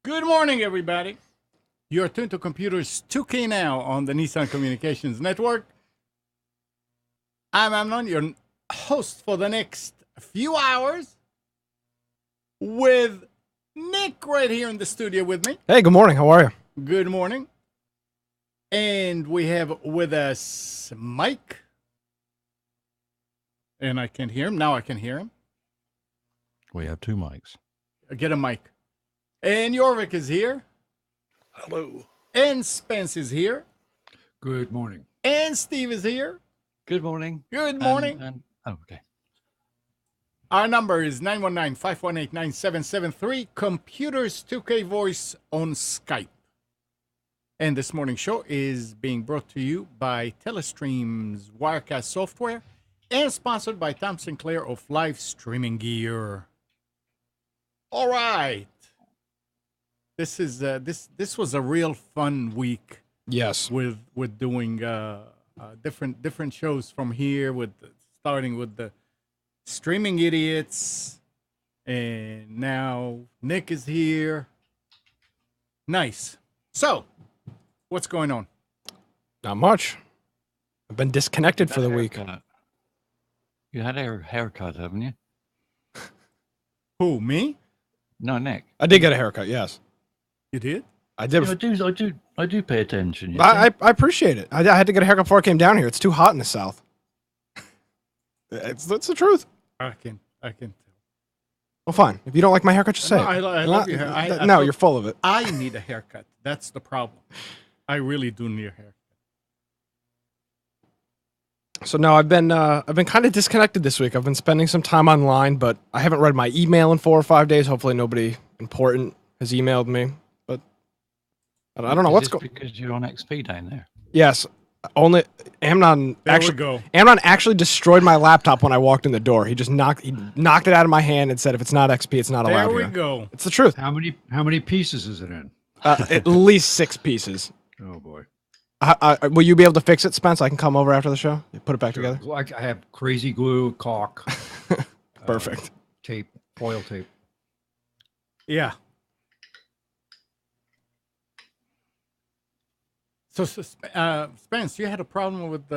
Good morning, everybody. You're tuned to Computers 2K now on the Nissan Communications Network. I'm Amnon, your host for the next few hours, with Nick right here in the studio with me. Hey, good morning. How are you? Good morning. And we have with us Mike. And I can't hear him. Now I can hear him. We have two mics. Get a mic. And Jorvik is here. Hello. And Spence is here. Good morning. And Steve is here. Good morning. Good morning. Okay. Our number is 919-518-9773. Computers 2K Voice on Skype. And this morning's show is being brought to you by Telestream's Wirecast software and sponsored by Tom Sinclair of Live Streaming Gear. All right. This is this was a real fun week. Yes. With doing different shows from here, starting with the Streaming Idiots, and now Nick is here. Nice. So, what's going on? Not much. I've been disconnected for the week. You had a haircut, haven't you? Who, me? No, Nick. I did get a haircut, yes. You did? I did. I do pay attention. I appreciate it. I had to get a haircut before I came down here. It's too hot in the south. It's the truth. I can tell. Well, fine. If you don't like my haircut, just say No, it. I love your hair. No, you're full of it. I need a haircut. That's the problem. I really do need a haircut. So no, I've been kind of disconnected this week. I've been spending some time online, but I haven't read my email in 4 or 5 days. Hopefully, nobody important has emailed me. But I don't know what's going. Because you're on XP down there. Yes, only Amnon. There actually, we go. Amnon actually destroyed my laptop when I walked in the door. He just knocked it out of my hand and said, "If it's not XP, it's not allowed There we here." go. It's the truth. How many pieces is it in? At least 6 pieces. Oh boy. Will you be able to fix it, Spence? I can come over after the show. Put it back together. Like I have crazy glue, caulk, Perfect. tape, foil tape. Yeah. So, Spence, you had a problem with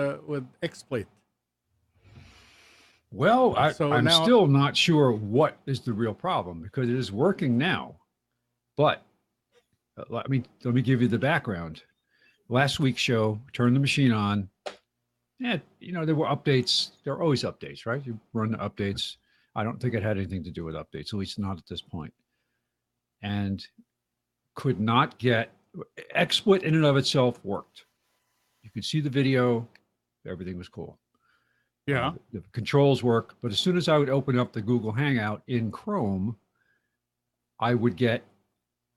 XSplit. Well, I'm now- still not sure what is the real problem because it is working now. But let me give you the background. Last week's show, turned the machine on. Yeah, there were updates. There are always updates, right? You run the updates. I don't think it had anything to do with updates, at least not at this point. And could not get XSplit in and of itself worked. You could see the video, everything was cool. Yeah. The controls work, but as soon as I would open up the Google Hangout in Chrome, I would get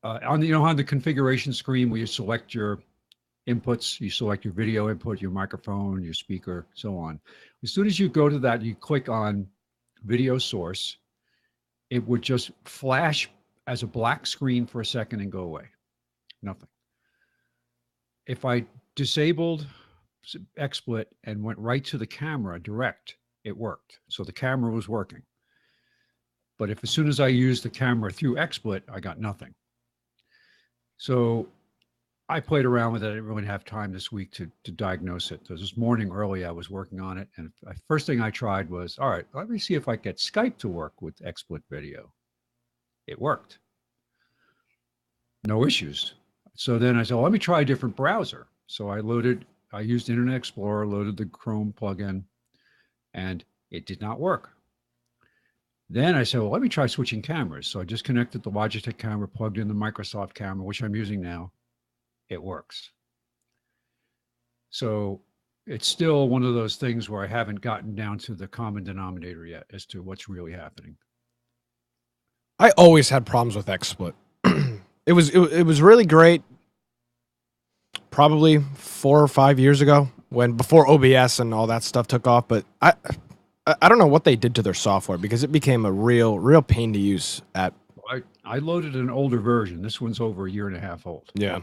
on the configuration screen where you select your inputs, you select your video input, your microphone, your speaker, so on. As soon as you go to that, you click on video source, it would just flash as a black screen for a second and go away. Nothing. If I disabled XSplit and went right to the camera direct, it worked. So the camera was working. But if as soon as I used the camera through XSplit, I got nothing. So I played around with it. I didn't really have time this week to diagnose it. So this morning early, I was working on it. And the first thing I tried was, all right, let me see if I get Skype to work with XSplit video. It worked. No issues. So then I said, well, let me try a different browser. So I used Internet Explorer, loaded the Chrome plugin, and it did not work. Then I said, well, let me try switching cameras. So I just connected the Logitech camera, plugged in the Microsoft camera, which I'm using now. It works. So it's still one of those things where I haven't gotten down to the common denominator yet as to what's really happening. I always had problems with XSplit. It was really great. Probably 4 or 5 years ago, before OBS and all that stuff took off. But I don't know what they did to their software because it became a real pain to use. I loaded an older version. This one's over 1.5 years old. Yeah.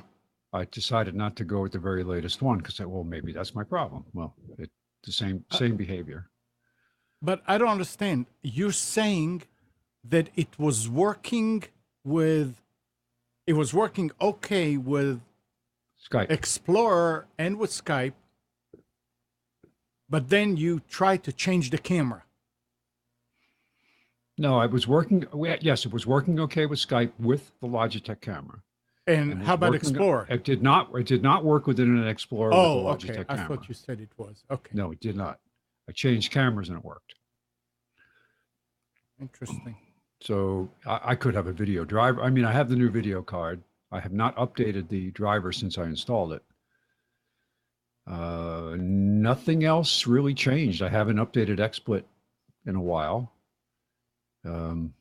I decided not to go with the very latest one because, well, maybe that's my problem. Well, it's the same behavior. But I don't understand. You're saying that it was working with it was working okay with Skype. Explorer and with Skype, but then you tried to change the camera. No, it was working. Yes, it was working okay with Skype with the Logitech camera. And And how about working- Explorer? It did not. It did not work with Internet Explorer with Oh, the okay. Logitech I camera. thought you said it was. Okay. No, it did not. I changed cameras and it worked. Interesting. So I could have a video driver. I mean, I have the new video card. I have not updated the driver since I installed it. Nothing else really changed. I haven't updated XSplit in a while. And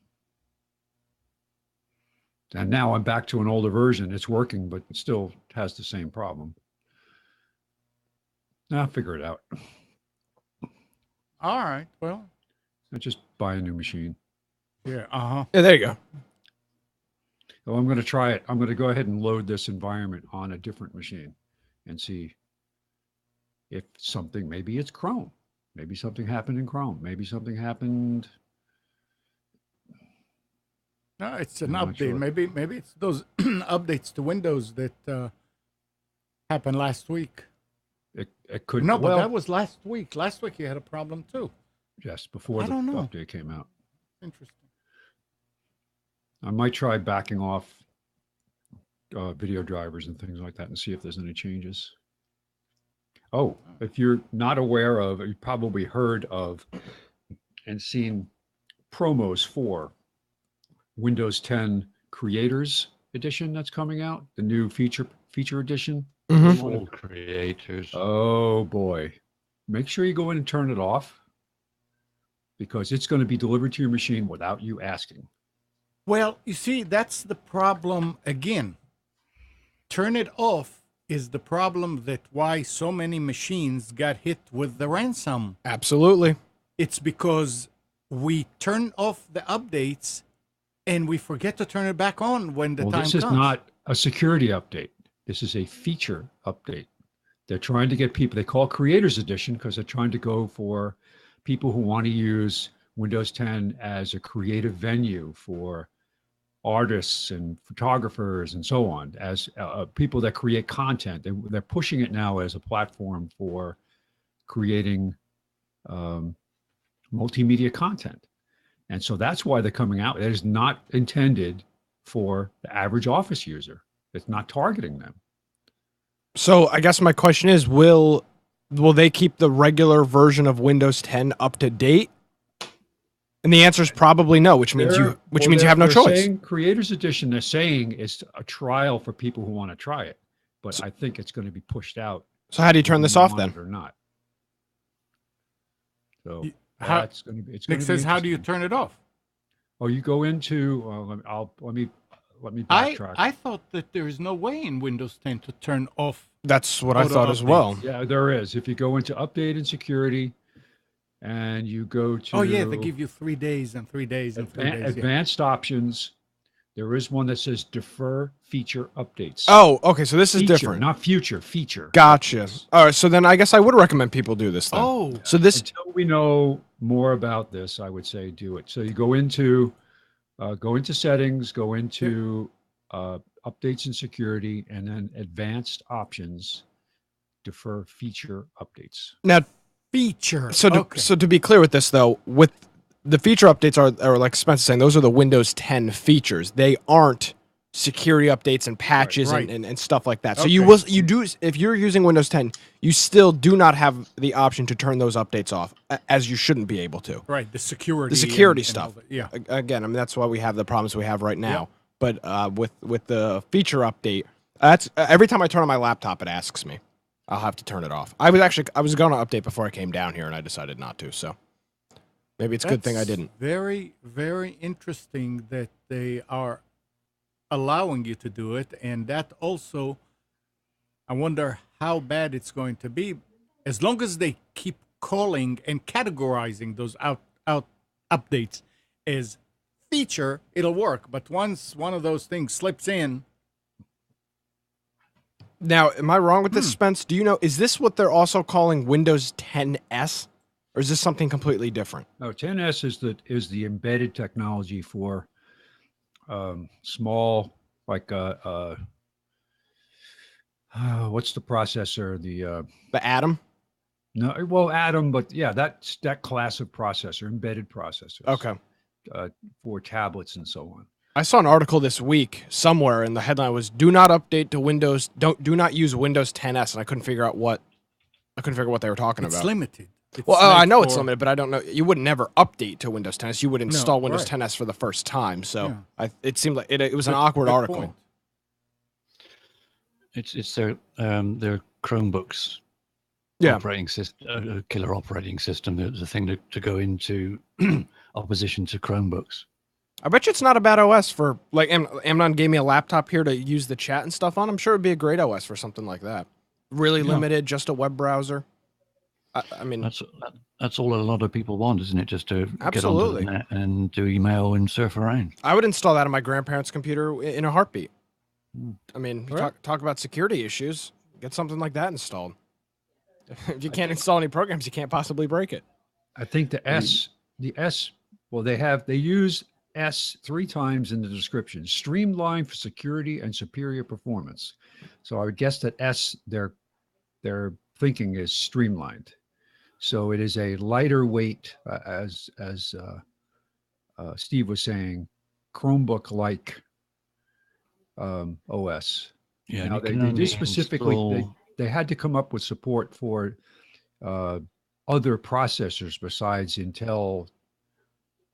now I'm back to an older version. It's working, but it still has the same problem. I'll figure it out. All right. Well, I just buy a new machine. yeah. Uh-huh. Yeah, there you go. So I'm going to try it. I'm going to go ahead and load this environment on a different machine and see if something, maybe it's Chrome. Maybe something happened in Chrome. Maybe something happened. No, it's an I'm not update. sure. Maybe it's those updates to Windows that happened last week. It could. No, but well, that was last week. Last week you had a problem too. yes, before I the don't know. update came out. Interesting. I might try backing off video drivers and things like that and see if there's any changes. Oh, if you're not aware of, you probably heard of and seen promos for Windows 10 Creators Edition that's coming out, the new feature edition. Mhm. Full creators. Oh boy. Make sure you go in and turn it off because it's going to be delivered to your machine without you asking. Well, you see, that's the problem again. Turn it off is the problem that why so many machines got hit with the ransom. Absolutely. It's because we turn off the updates and we forget to turn it back on when the Well, time this comes. is not a security update. This is a feature update. They're trying to get people, they call Creators Edition because they're trying to go for people who want to use Windows 10 as a creative venue for artists and photographers and so on, as people that create content. They're pushing it now as a platform for creating multimedia content. And so that's why they're coming out. It is not intended for the average Office user. It's not targeting them. So I guess my question is, will they keep the regular version of Windows 10 up to date? And the answer is probably no, which means you have no choice. Saying Creators Edition, they're saying is a trial for people who want to try it, but I think it's going to be pushed out. So how do you turn this off then? Or not? So How- that's going to be. It's Nick going to be says, how do you interesting. turn it off? Oh, you go into. Let me I backtrack. thought that there is no way in Windows 10 to turn off. That's what I Auto thought as updates. well. Yeah, there is. If you go into Update and Security, and you go to Oh, yeah, they give you 3 days and 3 days and 3 days. Yeah. Advanced Options, there is one that says Defer Feature Updates. Oh, okay. So this is Feature, different. not future. Feature. Gotcha. All right. So then I guess I would recommend people do this then. Oh, So this, Until we know more about this, I would say do it. So you go into settings, go into updates and security, and then advanced options, defer feature updates. now, feature. so to be clear with this though, with the feature updates are like Spencer saying, those are the Windows 10 features. They aren't security updates and patches Right. and stuff like that. So Okay. you do, if you're using Windows 10, you still do not have the option to turn those updates off, as you shouldn't be able to. Right, the security. The security and stuff. all that. Yeah. Again, I mean that's why we have the problems we have right now. But with the feature update, that's every time I turn on my laptop, it asks me. I'll have to turn it off. I was going to update before I came down here, and I decided not to. So maybe it's a good thing I That's didn't. Very, very interesting that they are allowing you to do it, and that also, I wonder how bad it's going to be. As long as they keep calling and categorizing those out updates as feature, it'll work. But once one of those things slips in, Now, am I wrong with this, Spence? Do you know, is this what they're also calling Windows 10S? Or is this something completely different? No, 10S is the embedded technology for small like what's the processor? The Atom. No, well, Atom, but yeah, that's that class of processor, embedded processors. Okay. For tablets and so on. I saw an article this week somewhere, and the headline was "Do not update to Windows. Do not use Windows 10s." And I couldn't figure out what they were talking It's about. limited. It's Well, I made know it's for- limited, but I don't know. You would never update to Windows 10s. You would install Windows right. 10s for the first time. So Yeah. it seemed like it was an Good- awkward good article. point. It's their Chromebooks Yeah. operating system, killer operating system. The thing to go into opposition to Chromebooks. I bet you it's not a bad OS for, like, Amnon gave me a laptop here to use the chat and stuff on. I'm sure it'd be a great OS for something like that. Really limited, just a web browser. I mean, That's all a lot of people want, isn't it? Just to Absolutely. get onto the net and do email and surf around. I would install that on my grandparents' computer in a heartbeat. I mean, Right. talk about security issues. Get something like that installed. If you can't install any programs, you can't possibly break it. I think the S, well, they use S 3 times in the description: streamlined for security and superior performance. So I would guess that S, their thinking is streamlined. So it is a lighter weight, as Steve was saying, Chromebook-like OS. Yeah, Now, you they can did only specifically, install- they had to come up with support for other processors besides Intel,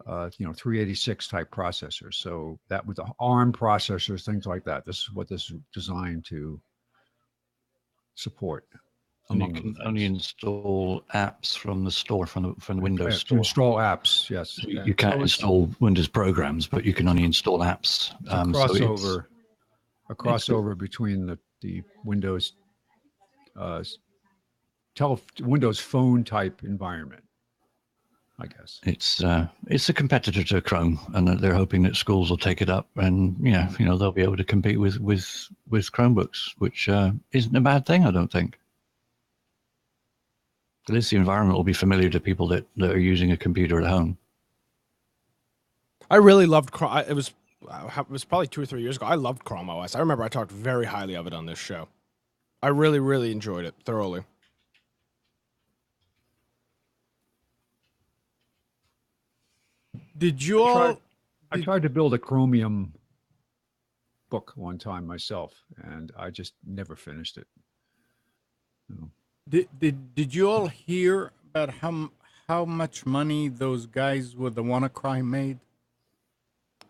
386 type processors. So that with the ARM processors, things like that. This is what this is designed to support. And you among can other only things. install apps from the store, from the Windows To store. install apps, yes. You can't So it's install Windows programs, but you can only install apps. a crossover between the Windows Windows Phone type environment, I guess. It's a competitor to Chrome, and they're hoping that schools will take it up, and they'll be able to compete with Chromebooks, which isn't a bad thing, I don't think. At least the environment will be familiar to people that are using a computer at home. I really loved Chrome. It was probably 2 or 3 years ago. I loved Chrome OS. I remember I talked very highly of it on this show. I really, really enjoyed it thoroughly. Did you all? I tried to build a Chromium book one time myself, and I just never finished it. Did you all hear about how much money those guys with the WannaCry made?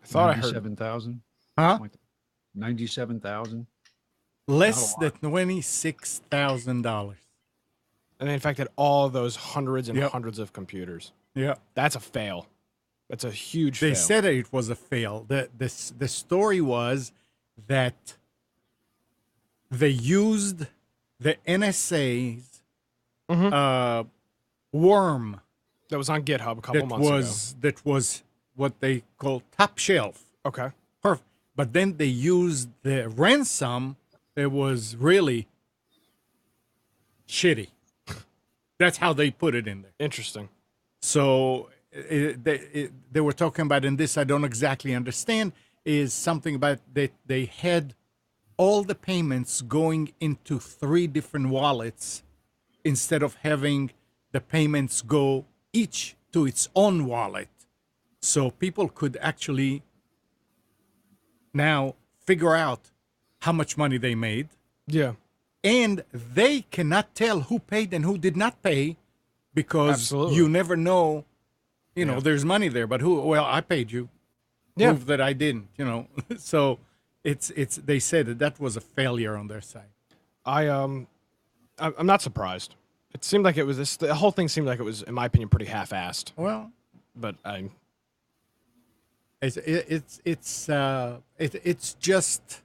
I thought I heard 97,000. Huh? 97,000. Less Not a than $26,000. and they infected all those hundreds and Yep. hundreds of computers. Yeah. That's a fail. That's a huge They fail. said it was a fail. The story was that they used the NSA's worm that was on GitHub a couple that months was what they call top shelf. ago. Okay. Perfect. But then they used the ransom that was really shitty. That's how they put it in there. Interesting. So they were talking about, and this I don't exactly understand, is something about that they had all the payments going into 3 different wallets instead of having the payments go each to its own wallet. So people could actually now figure out how much money they made, Yeah. and they cannot tell who paid and who did not pay because Absolutely. you never know. There's money there, but who? Well, I paid you. Yeah. Prove that I didn't. So it's. They said that was a failure on their side. I'm not surprised. It seemed like it was this. The whole thing seemed like it was, in my opinion, pretty half-assed. Well, But it's just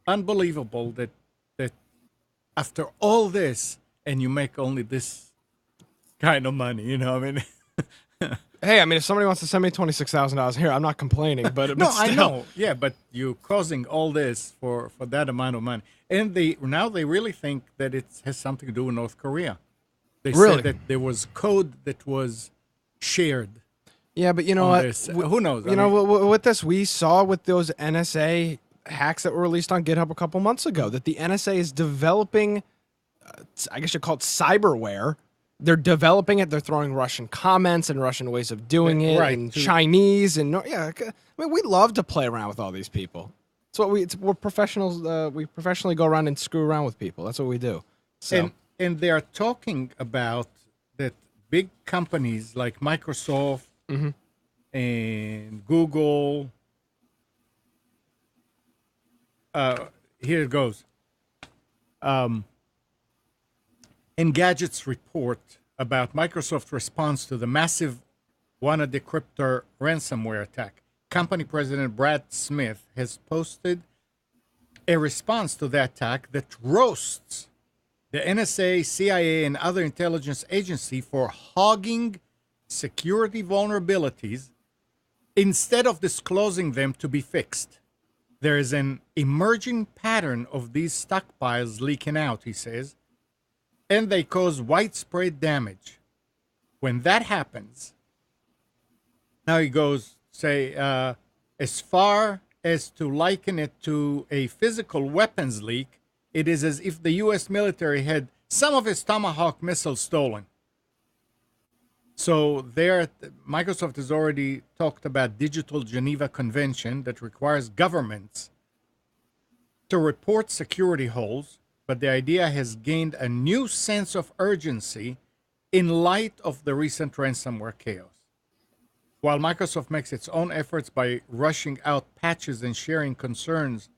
unbelievable that after all this and you make only this kind of money. I mean. hey, I mean, if somebody wants to send me $26,000 here, I'm not complaining. But No, but I still. know. Yeah, but you're causing all this for that amount of money, and they really think that it has something to do with North Korea. They Really? said that there was code that was shared. Yeah, but you know on what? this. Who knows? You know, with this, we saw with those NSA hacks that were released on GitHub a couple months ago that the NSA is developing, I guess you call it cyberware. They're developing it. They're throwing Russian comments and Russian ways of doing it, Right, and to- Chinese, and I mean, we love to play around with all these people. It's what we're professionals. We professionally go around and screw around with people. That's what we do. So And they are talking about that big companies like Microsoft and Google. Here it goes. Engadget's report about Microsoft's response to the massive WannaDecryptor ransomware attack. Company president Brad Smith has posted a response to that attack that roasts the NSA, CIA, and other intelligence agency for hogging security vulnerabilities instead of disclosing them to be fixed. There is an emerging pattern of these stockpiles leaking out, he says, and they cause widespread damage. When that happens, now he goes, say, as far as to liken it to a physical weapons leak, it is as if the U.S. military had some of its Tomahawk missiles stolen. So there, Microsoft has already talked about Digital Geneva Convention that requires governments to report security holes, but the idea has gained a new sense of urgency in light of the recent ransomware chaos. While Microsoft makes its own efforts by rushing out patches and sharing concerns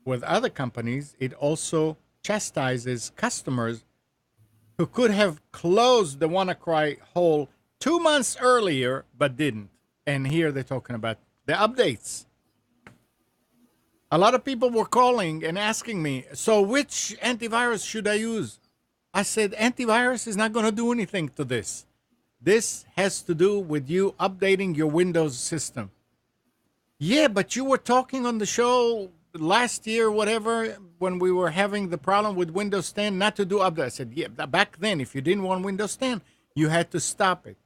with other companies, it also chastises customers who could have closed the WannaCry hole 2 months earlier but didn't. And here they're talking about the updates. A lot of people were calling and asking me, so which antivirus should I use? I said, antivirus is not going to do anything to this. This has to do with you updating your Windows system. Yeah, but you were talking on the show last year, whatever, when we were having the problem with Windows 10, not to do updates. I said, yeah, back then, if you didn't want Windows 10, you had to stop it.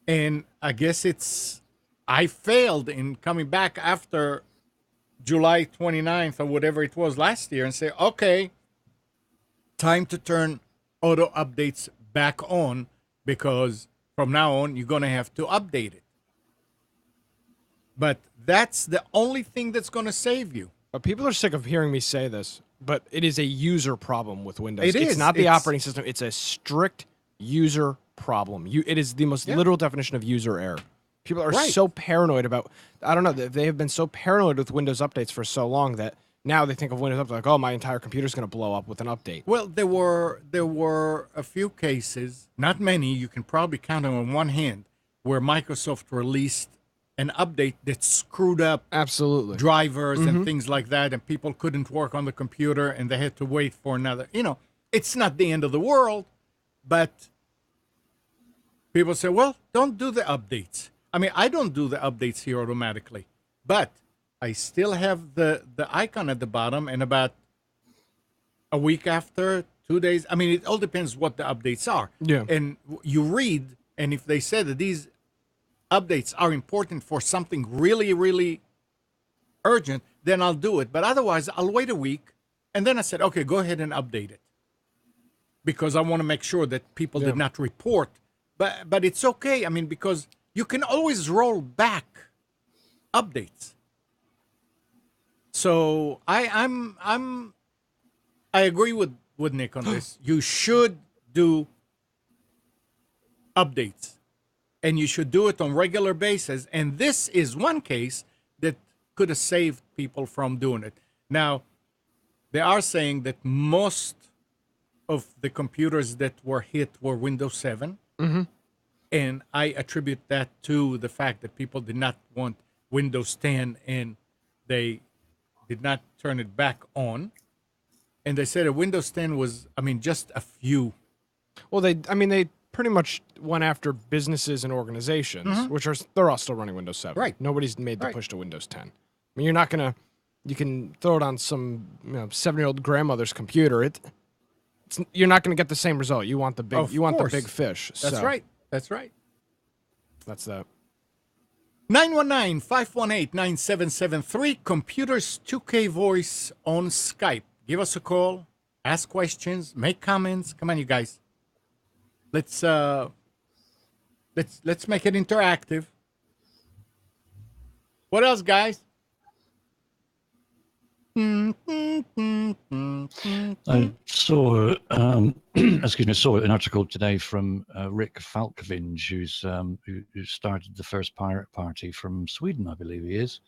And I guess I failed in coming back after July 29th or whatever it was last year and say, okay, time to turn auto updates back on, because from now on, you're going to have to update it. But that's the only thing that's going to save you. But people are sick of hearing me say this, but it is a user problem with Windows. It It's is. not the It's- operating system. It's a strict user problem. It is the most literal definition of user error. People are Right. so paranoid about, I don't know, they have been so paranoid with Windows updates for so long that now they think of Windows updates like, oh, my entire computer's going to blow up with an update. Well, there were a few cases, not many, you can probably count them on one hand, where Microsoft released an update that screwed up Absolutely. drivers and things like that, and people couldn't work on the computer and they had to wait for another. It's not the end of the world, but people say, well, don't do the updates. I mean, I don't do the updates here automatically, but I still have the icon at the bottom, and about a week after, 2 days, I mean, it all depends what the updates are. Yeah. And you read, and if they say that these updates are important for something really, really urgent, then I'll do it. But otherwise, I'll wait a week, and then I said, okay, go ahead and update it, because I want to make sure that people did not report. But it's okay. I mean, because you can always roll back updates. So I agree with Nick on this. You should do updates, and you should do it on regular basis. And this is one case that could have saved people from doing it. Now, they are saying that most of the computers that were hit were Windows 7. And I attribute that to the fact that people did not want Windows 10 and they did not turn it back on. And they said that Windows 10 was, just a few. Well, they pretty much went after businesses and organizations, they're all still running Windows 7. Right. Nobody's made the push to Windows 10. I mean, you're not going to, you can throw it on some 7-year-old grandmother's computer. You're not going to get the same result. You want the big, Of course. the big fish. That's So right. That's right. That's that. 919-518-9773. Computers 2K Voice on Skype. Give us a call. Ask questions. Make comments. Come on, you guys. Let's make it interactive. What else, guys? I saw, saw an article today from Rick Falkvinge, who started the first pirate party from Sweden, I believe he is,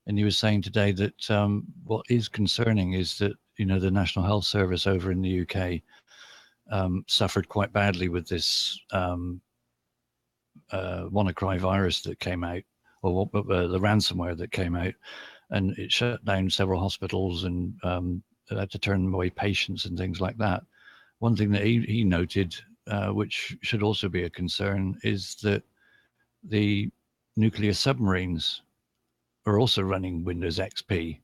and he was saying today that what is concerning is that the National Health Service over in the UK suffered quite badly with this WannaCry virus that came out, or the ransomware that came out. And it shut down several hospitals and had to turn away patients and things like that. One thing that he noted, which should also be a concern, is that the nuclear submarines are also running Windows XP.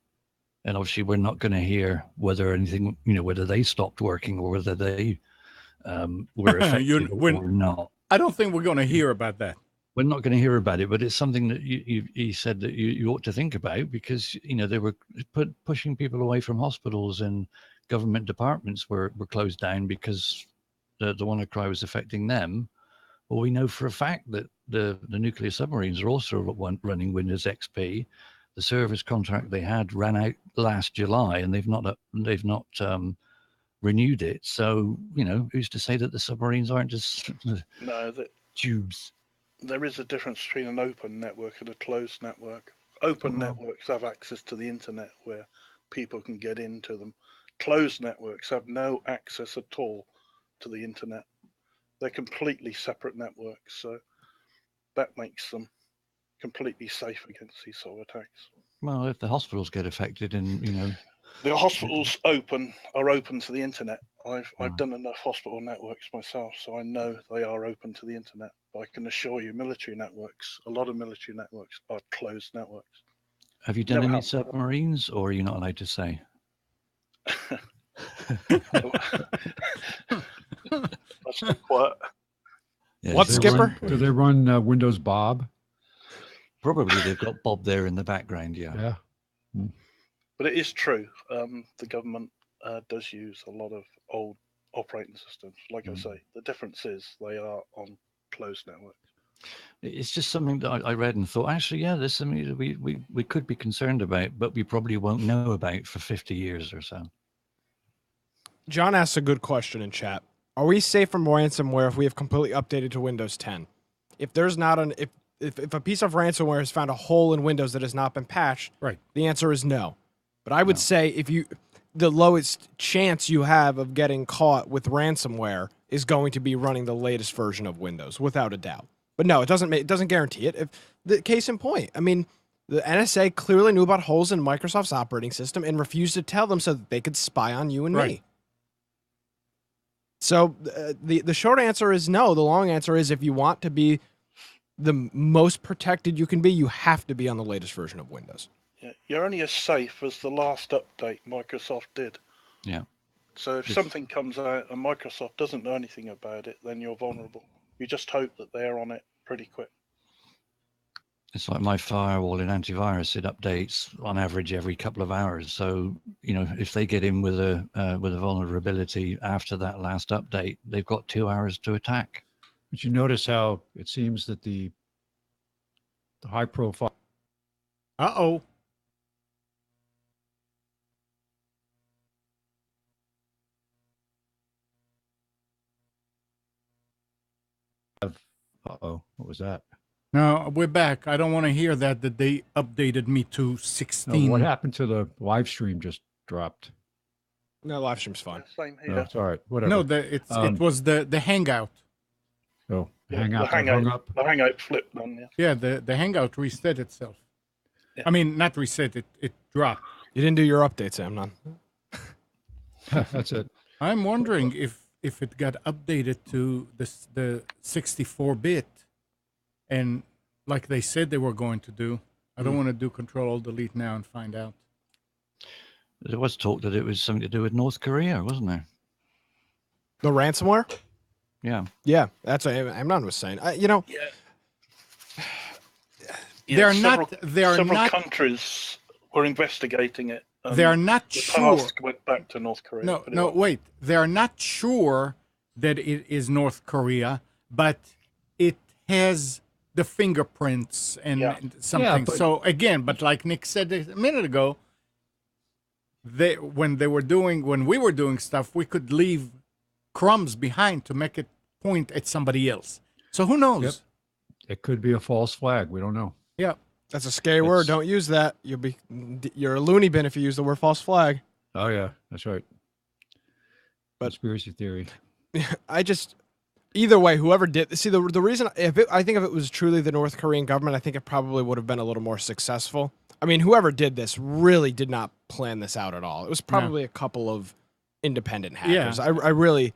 And obviously we're not going to hear whether they stopped working or whether they were affected or not. I don't think we're going to hear about that. We're not going to hear about it, but it's something that he said that you ought to think about, because they were pushing people away from hospitals, and government departments were closed down because the WannaCry was affecting them. Well, we know for a fact that the nuclear submarines are also running Windows XP. The service contract they had ran out last July, and they've not renewed it. So who's to say that the submarines aren't just tubes? There is a difference between an open network and a closed network. Open networks have access to the internet where people can get into them. Closed networks have no access at all to the internet. They're completely separate networks, so that makes them completely safe against these sort of attacks. Well, if the hospitals get affected, and the hospitals are open to the internet. I've done enough hospital networks myself, so I know they are open to the internet. But I can assure you, a lot of military networks are closed networks. Have you done any submarines, or are you not allowed to say? That's not quiet. Yeah, What, Skipper? Do they run Windows Bob? Probably they've got Bob there in the background, yeah. But it is true. The government does use a lot of old operating systems. Like I say, the difference is they are on closed networks. It's just something that I read and thought, actually, yeah, there's something that we could be concerned about, but we probably won't know about for 50 years or so. John asked a good question in chat. Are we safe from ransomware if we have completely updated to Windows 10? If there's not if a piece of ransomware has found a hole in Windows that has not been patched, right, the answer is no. But I would say the lowest chance you have of getting caught with ransomware is going to be running the latest version of Windows, without a doubt. But no, it doesn't guarantee it. If the case in point, I mean, the NSA clearly knew about holes in Microsoft's operating system and refused to tell them so that they could spy on you and me. So the short answer is no. The long answer is, if you want to be the most protected you can be, you have to be on the latest version of Windows. Yeah, you're only as safe as the last update Microsoft did. Yeah. So if something comes out and Microsoft doesn't know anything about it, then you're vulnerable. You just hope that they're on it pretty quick. It's like my firewall in antivirus; it updates on average every couple of hours. So if they get in with a vulnerability after that last update, they've got 2 hours to attack. But you notice how it seems that the high profile. Uh-oh. What was that? No, we're back. I don't want to hear that they updated me to 16. No, what happened to the live stream? Just dropped. No, live stream's fine. Same here. No, it's all right. Whatever. No, it was the Hangout. Oh, Yeah, Hangout the hung up. The Hangout flipped on. Yeah. Yeah, the Hangout reset itself. Yeah. I mean, not reset, it dropped. You didn't do your updates, Amnon. That's it. I'm wondering if it got updated to the 64-bit, and like they said they were going to do. I don't want to do Control-Alt-Delete now and find out. There was talk that it was something to do with North Korea, wasn't there? The ransomware? Yeah. Yeah, that's what Amnon was saying. Yeah. They're several, not. They're several not. countries were investigating it. They are not the sure. task went back to North Korea. No, but it no, won't. wait. They are not sure that it is North Korea, but it has the fingerprints and Yeah. something. Yeah, but- So again, but like Nick said a minute ago, when we were doing stuff, we could leave crumbs behind to make it point at somebody else. So who knows? Yep. It could be a false flag. We don't know. Yeah. That's a scary word. Don't use that. You're a loony bin if you use the word false flag. Oh yeah, that's right. But- Conspiracy theory. Either way, whoever did the reason I think if it was truly the North Korean government, I think it probably would have been a little more successful. I mean, whoever did this really did not plan this out at all. It was probably a couple of independent hackers. Yeah.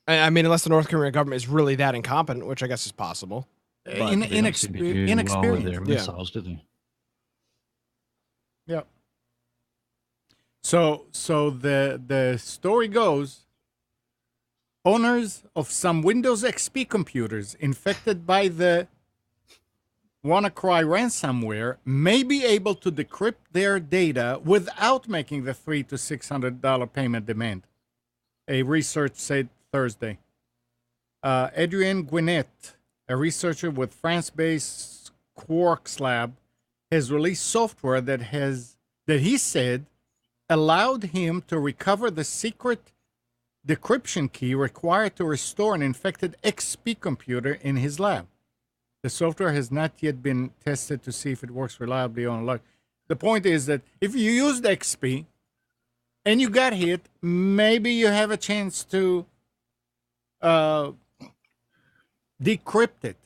I mean, unless the North Korean government is really that incompetent, which I guess is possible. They don't seem to be doing well with Inexperience. their missiles, do they? Yeah. So the story goes, owners of some Windows XP computers infected by the WannaCry ransomware may be able to decrypt their data without making the $300 to $600 payment demand, a research said Thursday. Adrien Gwinnett, a researcher with France-based Quarks Lab, has released software that he said allowed him to recover the secret decryption key required to restore an infected XP computer in his lab. The software has not yet been tested to see if it works reliably on luck. The point is that if you used XP and you got hit, maybe you have a chance to decrypt it.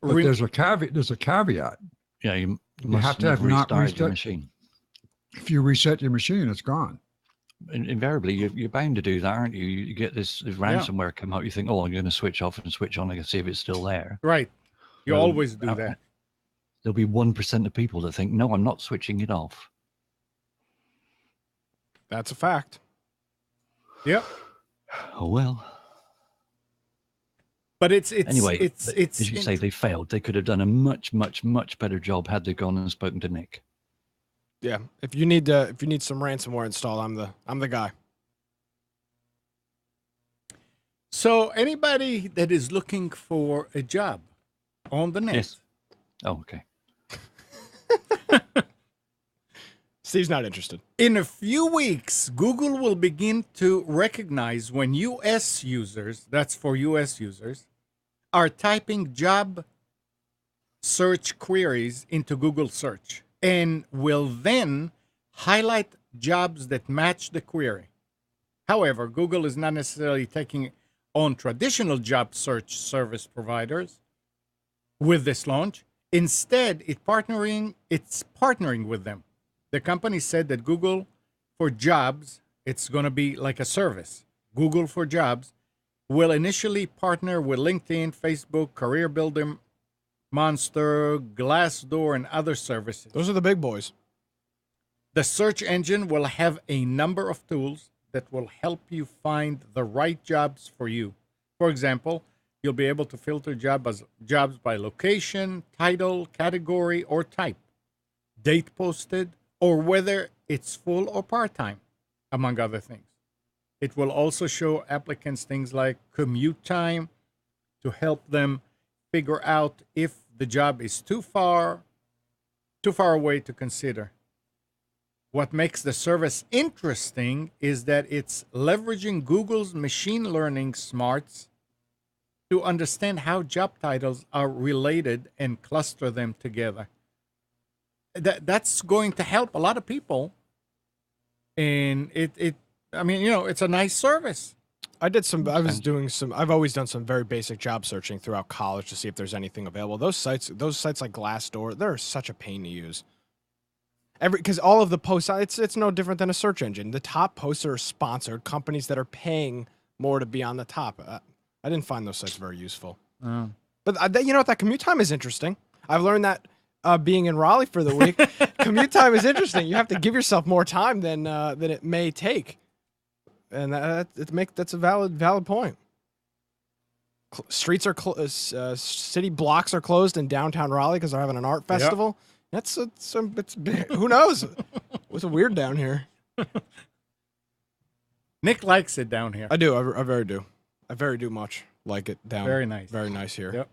But there's a caveat. There's a caveat. Yeah, you have to have not restarted your restart- machine. If you reset your machine, it's gone. Invariably, you're bound to do that, aren't you? You get this ransomware come out, you think, oh, I'm going to switch off and switch on and see if it's still there. Right. You Well, always do that. There'll be 1% of people that think, no, I'm not switching it off. That's a fact. Yep. Oh, well. But it's Anyway, it's as you say, they failed. They could have done a much, much, much better job had they gone and spoken to Nick. Yeah. If you need some ransomware installed, I'm the guy. So anybody that is looking for a job on the net, Yes. Oh, okay. Steve's not interested. in a few weeks, Google will begin to recognize when U.S. users, that's for U.S. users, are typing job search queries into Google search and will then highlight jobs that match the query. However, Google is not necessarily taking on traditional job search service providers with this launch. Instead, it's partnering with them. The company said that Google for Jobs, it's going to be like a service. Google for Jobs will initially partner with LinkedIn, Facebook, Career Builder, Monster, Glassdoor, and other services. Those are the big boys. The search engine will have a number of tools that will help you find the right jobs for you. For example, you'll be able to filter jobs by location, title, category, or type, date posted, or whether it's full or part-time, among other things. It will also show applicants things like commute time to help them figure out if the job is too far away to consider. What makes the service interesting is that it's leveraging Google's machine learning smarts to understand how job titles are related and cluster them together. That's going to help a lot of people. And it's a nice service. I've always done some very basic job searching throughout college to see if there's anything available. Those sites like Glassdoor, they're such a pain to use. Because all of the posts, it's no different than a search engine. The top posts are sponsored companies that are paying more to be on the top. I didn't find those sites very useful. Oh. But you know what? That commute time is interesting. I've learned that being in Raleigh for the week, commute time is interesting. You have to give yourself more time than it may take, and that's a valid point. streets are city blocks are closed in downtown Raleigh because they're having an art festival. It's who knows? What's weird down here? Nick likes it down here. I do. I very do. I very do much like it down. Very nice. Very nice here. Yep.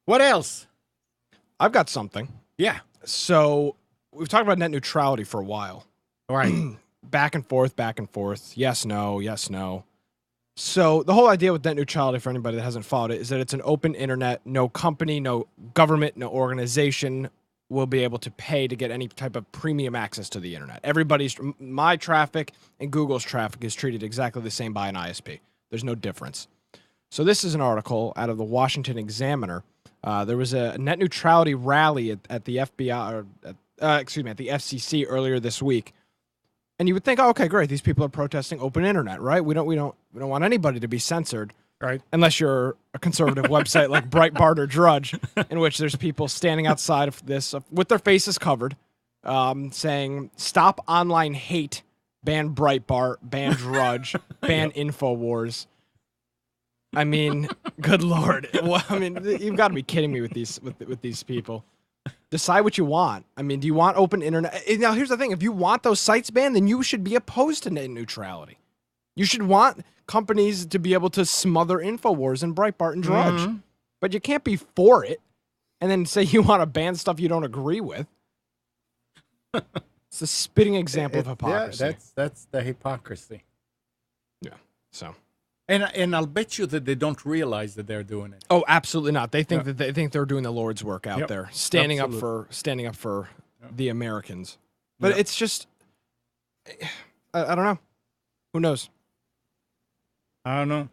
What else? I've got something. Yeah. So we've talked about net neutrality for a while. All right. Back and forth, back and forth. Yes, no, yes, no. So the whole idea with net neutrality, for anybody that hasn't followed it, is that it's an open internet. No company, no government, no organization will be able to pay to get any type of premium access to the internet. My traffic and Google's traffic is treated exactly the same by an ISP. There's no difference. So this is an article out of the Washington Examiner. There was a net neutrality rally at the FBI, or at the FCC earlier this week. And you would think, oh, okay, great. These people are protesting open internet, right? We don't want anybody to be censored, right? Unless you're a conservative website like Breitbart or Drudge, in which there's people standing outside of this with their faces covered, saying, "Stop online hate, ban Breitbart, ban Drudge, ban Infowars." I mean, good Lord! Well, I mean, you've got to be kidding me with these people. Decide what you want. I mean, do you want open internet? Now, here's the thing. If you want those sites banned, then you should be opposed to net neutrality. You should want companies to be able to smother Infowars and Breitbart and Drudge. Mm-hmm. But you can't be for it and then say you want to ban stuff you don't agree with. It's a spitting example of hypocrisy. Yeah, that's the hypocrisy. Yeah, so... And I'll bet you that they don't realize that they're doing it. Oh, absolutely not. They think that they're doing the Lord's work out there, standing up for the Americans. But it's just, I don't know. Who knows? I don't know.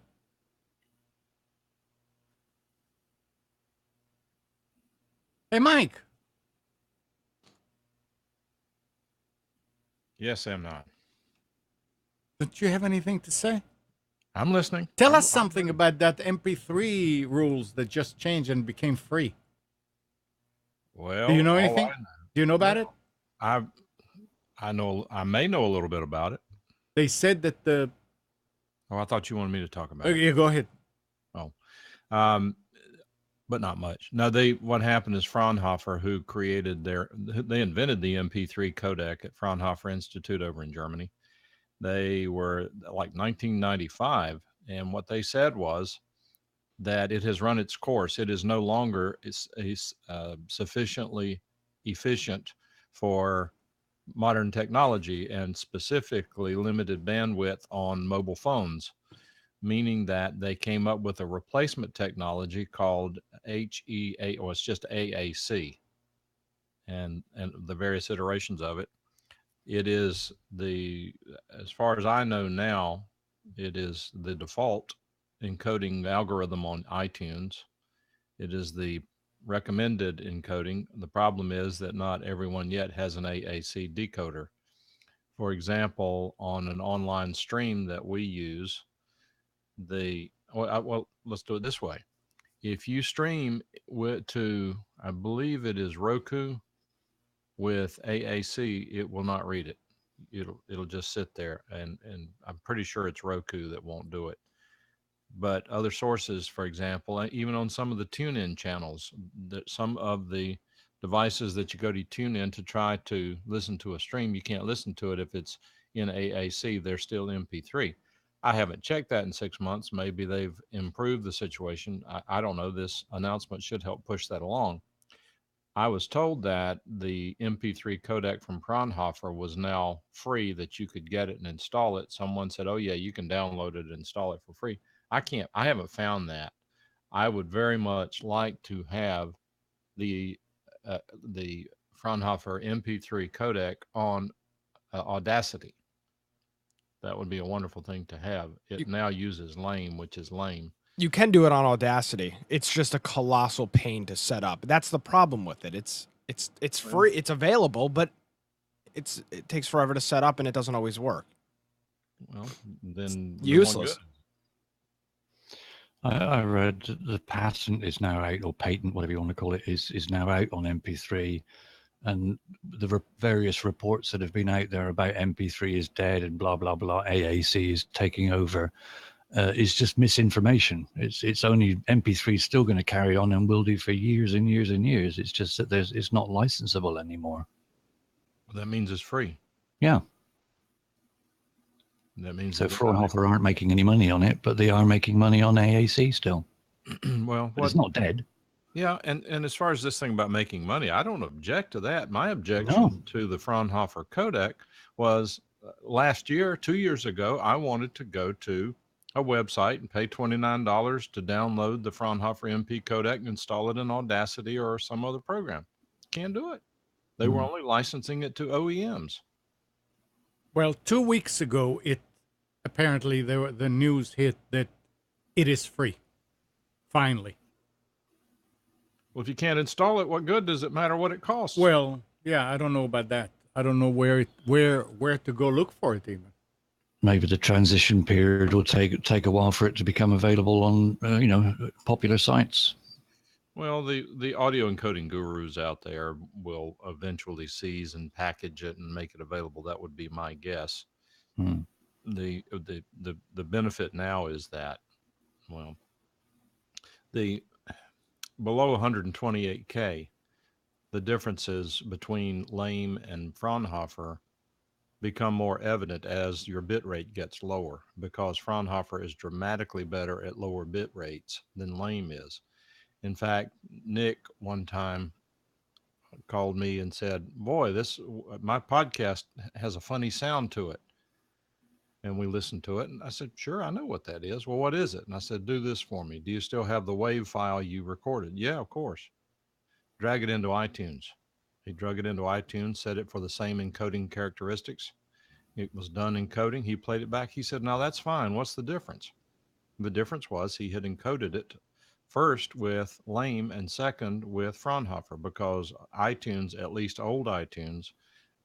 Hey, Mike. Yes, I'm not. Don't you have anything to say? I'm listening. Tell us something about that MP3 rules that just changed and became free. Well, do you know anything? Do you know about it? I know. I may know a little bit about it. They said that the. Oh, I thought you wanted me to talk about it. Yeah, go ahead. Oh, but not much. No, what happened is Fraunhofer, who created they invented the MP3 codec at Fraunhofer Institute over in Germany. They were like 1995, and what they said was that it has run its course. It is no longer sufficiently efficient for modern technology, and specifically limited bandwidth on mobile phones, meaning that they came up with a replacement technology called HEA, or it's just AAC, and the various iterations of it. It is as far as I know now, it is the default encoding algorithm on iTunes. It is the recommended encoding. The problem is that not everyone yet has an AAC decoder. For example, on an online stream that we use, well, let's do it this way. If you stream to, I believe it is Roku, with AAC, it will not read it. It'll just sit there, and I'm pretty sure it's Roku that won't do it. But other sources, for example, even on some of the TuneIn channels, some of the devices that you go to TuneIn to try to listen to a stream, you can't listen to it if it's in AAC. They're still MP3. I haven't checked that in 6 months. Maybe they've improved the situation. I don't know. This announcement should help push that along. I was told that the MP3 codec from Fraunhofer was now free, that you could get it and install it. Someone said, oh yeah, you can download it and install it for free. I haven't found that. I would very much like to have the Fraunhofer MP3 codec on Audacity. That would be a wonderful thing to have. It now uses lame, which is lame. You can do it on Audacity. It's just a colossal pain to set up. That's the problem with it. It's free. It's available, but it takes forever to set up, and it doesn't always work. Well, then useless. I read the patent is now out, or patent, whatever you want to call it, is now out on MP3, And the various reports that have been out there about MP3 is dead and blah, blah, blah, AAC is taking over, is just misinformation. It's only MP3 is still going to carry on and will do for years and years and years. It's just that it's not licensable anymore. Well, that means it's free. Yeah. That means So that Fraunhofer aren't making any money on it, but they are making money on AAC still. well, But it's not dead. Yeah, and as far as this thing about making money, I don't object to that. My objection to the Fraunhofer codec was last year, 2 years ago, I wanted to go to a website and pay $29 to download the Fraunhofer MP codec and install it in Audacity or some other program. Can't do it. They were only licensing it to OEMs. Well, 2 weeks ago, apparently the news hit that it is free. Finally. Well, if you can't install it, what good does it matter what it costs? Well, yeah, I don't know about that. I don't know where to go look for it even. Maybe the transition period will take a while for it to become available on popular sites. Well, the audio encoding gurus out there will eventually seize and package it and make it available. That would be my guess. The benefit now is that, well, the below 128K, the differences between Lame and Fraunhofer become more evident as your bit rate gets lower, because Fraunhofer is dramatically better at lower bit rates than Lame is. In fact, Nick one time called me and said, boy, my podcast has a funny sound to it. And we listened to it. And I said, sure, I know what that is. Well, what is it? And I said, do this for me. Do you still have the WAV file you recorded? Yeah, of course. Drag it into iTunes. He drug it into iTunes, set it for the same encoding characteristics. It was done encoding. He played it back. He said, now that's fine. What's the difference? The difference was he had encoded it first with Lame and second with Fraunhofer, because iTunes, at least old iTunes,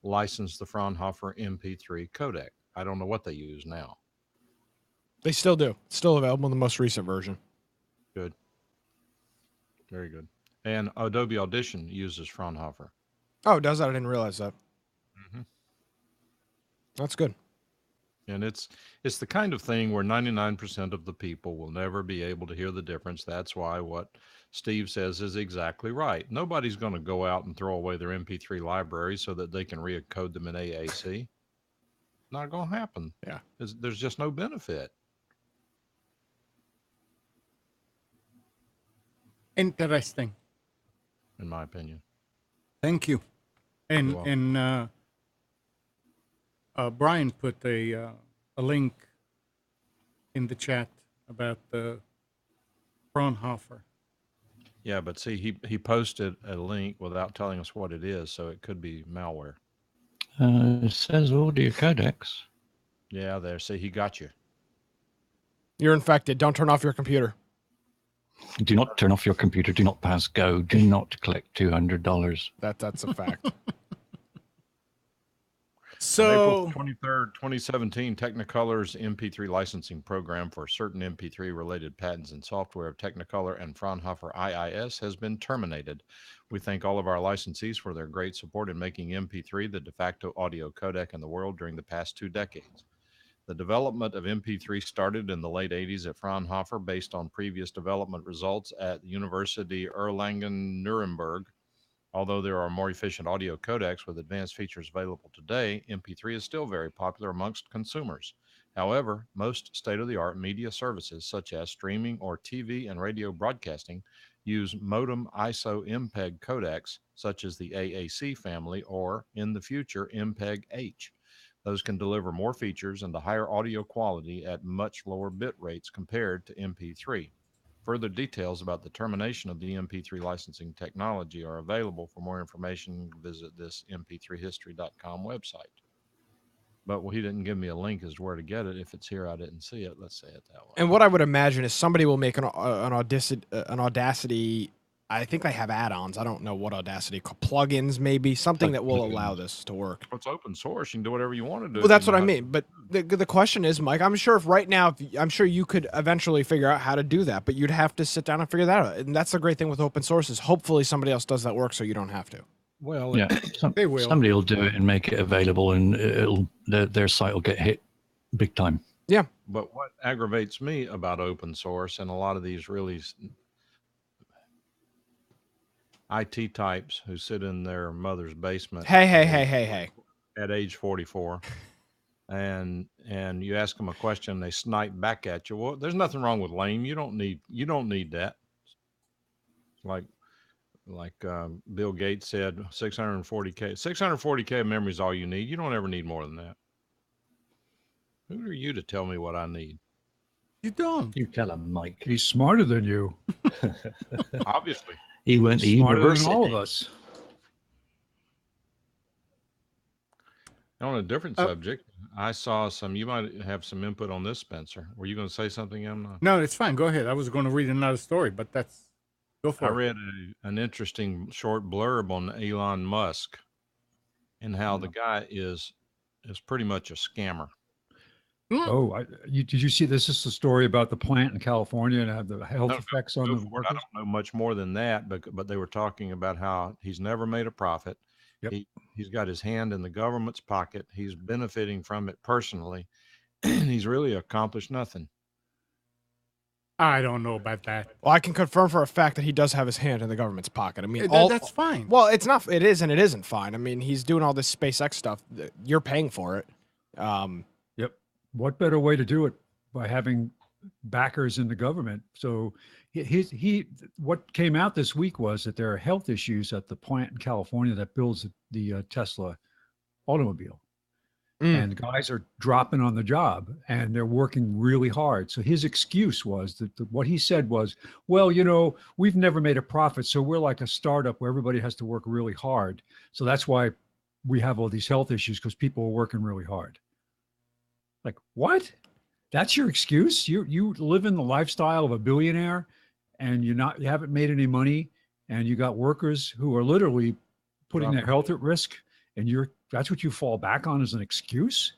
licensed the Fraunhofer MP3 codec. I don't know what they use now. They still do. It's still available in the most recent version. Good. Very good. And Adobe Audition uses Fraunhofer. Oh, does that? I didn't realize that. Mm-hmm. That's good. And it's the kind of thing where 99% of the people will never be able to hear the difference. That's why what Steve says is exactly right. Nobody's going to go out and throw away their MP3 library so that they can re-encode them in AAC. Not going to happen. Yeah. There's just no benefit. Interesting. In my opinion. Thank you. And Brian put a link in the chat about the Fraunhofer. Yeah, but see, he posted a link without telling us what it is, so it could be malware. It says audio codecs. Yeah, there. See, he got you. You're infected. Don't turn off your computer. Do not turn off your computer. Do not pass go. Do not collect $200. That's a fact. So, April 23rd, 2017, Technicolor's MP3 licensing program for certain MP3 related patents and software of Technicolor and Fraunhofer IIS has been terminated. We thank all of our licensees for their great support in making MP3 the de facto audio codec in the world during the past 2 decades. The development of MP3 started in the late 80s at Fraunhofer based on previous development results at the University Erlangen-Nuremberg. Although there are more efficient audio codecs with advanced features available today, MP3 is still very popular amongst consumers. However, most state-of-the-art media services such as streaming or TV and radio broadcasting use modem ISO MPEG codecs such as the AAC family or, in the future, MPEG-H. Those can deliver more features and a higher audio quality at much lower bit rates compared to MP3. Further details about the termination of the MP3 licensing technology are available. For more information, visit this mp3history.com website. But he didn't give me a link as to where to get it. If it's here, I didn't see it. Let's say it that way. And what I would imagine is somebody will make an Audacity. I think they have add-ons. I don't know what Audacity plugins, maybe something that will allow this to work. It's open source. You can do whatever you want to do. Well, that's what I mean. But the question is, Mike, I'm sure I'm sure you could eventually figure out how to do that, but you'd have to sit down and figure that out. And that's the great thing with open source is hopefully somebody else does that work so you don't have to. Well, Yeah, They will. somebody will do it and make it available, and their site will get hit big time. but what aggravates me about open source and a lot of these really IT types who sit in their mother's basement Hey. at age 44 and you ask them a question, they snipe back at you. Well, there's nothing wrong with lame. You don't need that. Like Bill Gates said, 640K of memory is all you need. You don't ever need more than that. Who are you to tell me what I need? You don't. You tell him, Mike. He's smarter than you. Obviously. He went to He's smarter than university. all of us. On a different subject, I saw you might have some input on this, Spencer. Were you going to say something, Emma? No, it's fine. Go ahead. I was going to read another story, but go for I it. read an interesting short blurb on Elon Musk and how the guy is pretty much a scammer. Oh, did you see this? Is the story about the plant in California and have the health effects on the I workers? don't know much more than that, but they were talking about how he's never made a profit. Yep. He's got his hand in the government's pocket. He's benefiting from it personally. And he's really accomplished nothing. I don't know about that. Well, I can confirm for a fact that he does have his hand in the government's pocket. I mean, That's fine. Well, it's not. It is and it isn't fine. I mean, he's doing all this SpaceX stuff. You're paying for it. Yep. What better way to do it by having backers in the government? So what came out this week was that there are health issues at the plant in California that builds the Tesla automobile. And guys are dropping on the job and they're working really hard. So his excuse was that what he said was, well, we've never made a profit. So we're like a startup where everybody has to work really hard. So that's why we have all these health issues, because people are working really hard. Like, what? That's your excuse? You live in the lifestyle of a billionaire and you haven't made any money, and you got workers who are literally putting their health at risk, and that's what you fall back on as an excuse?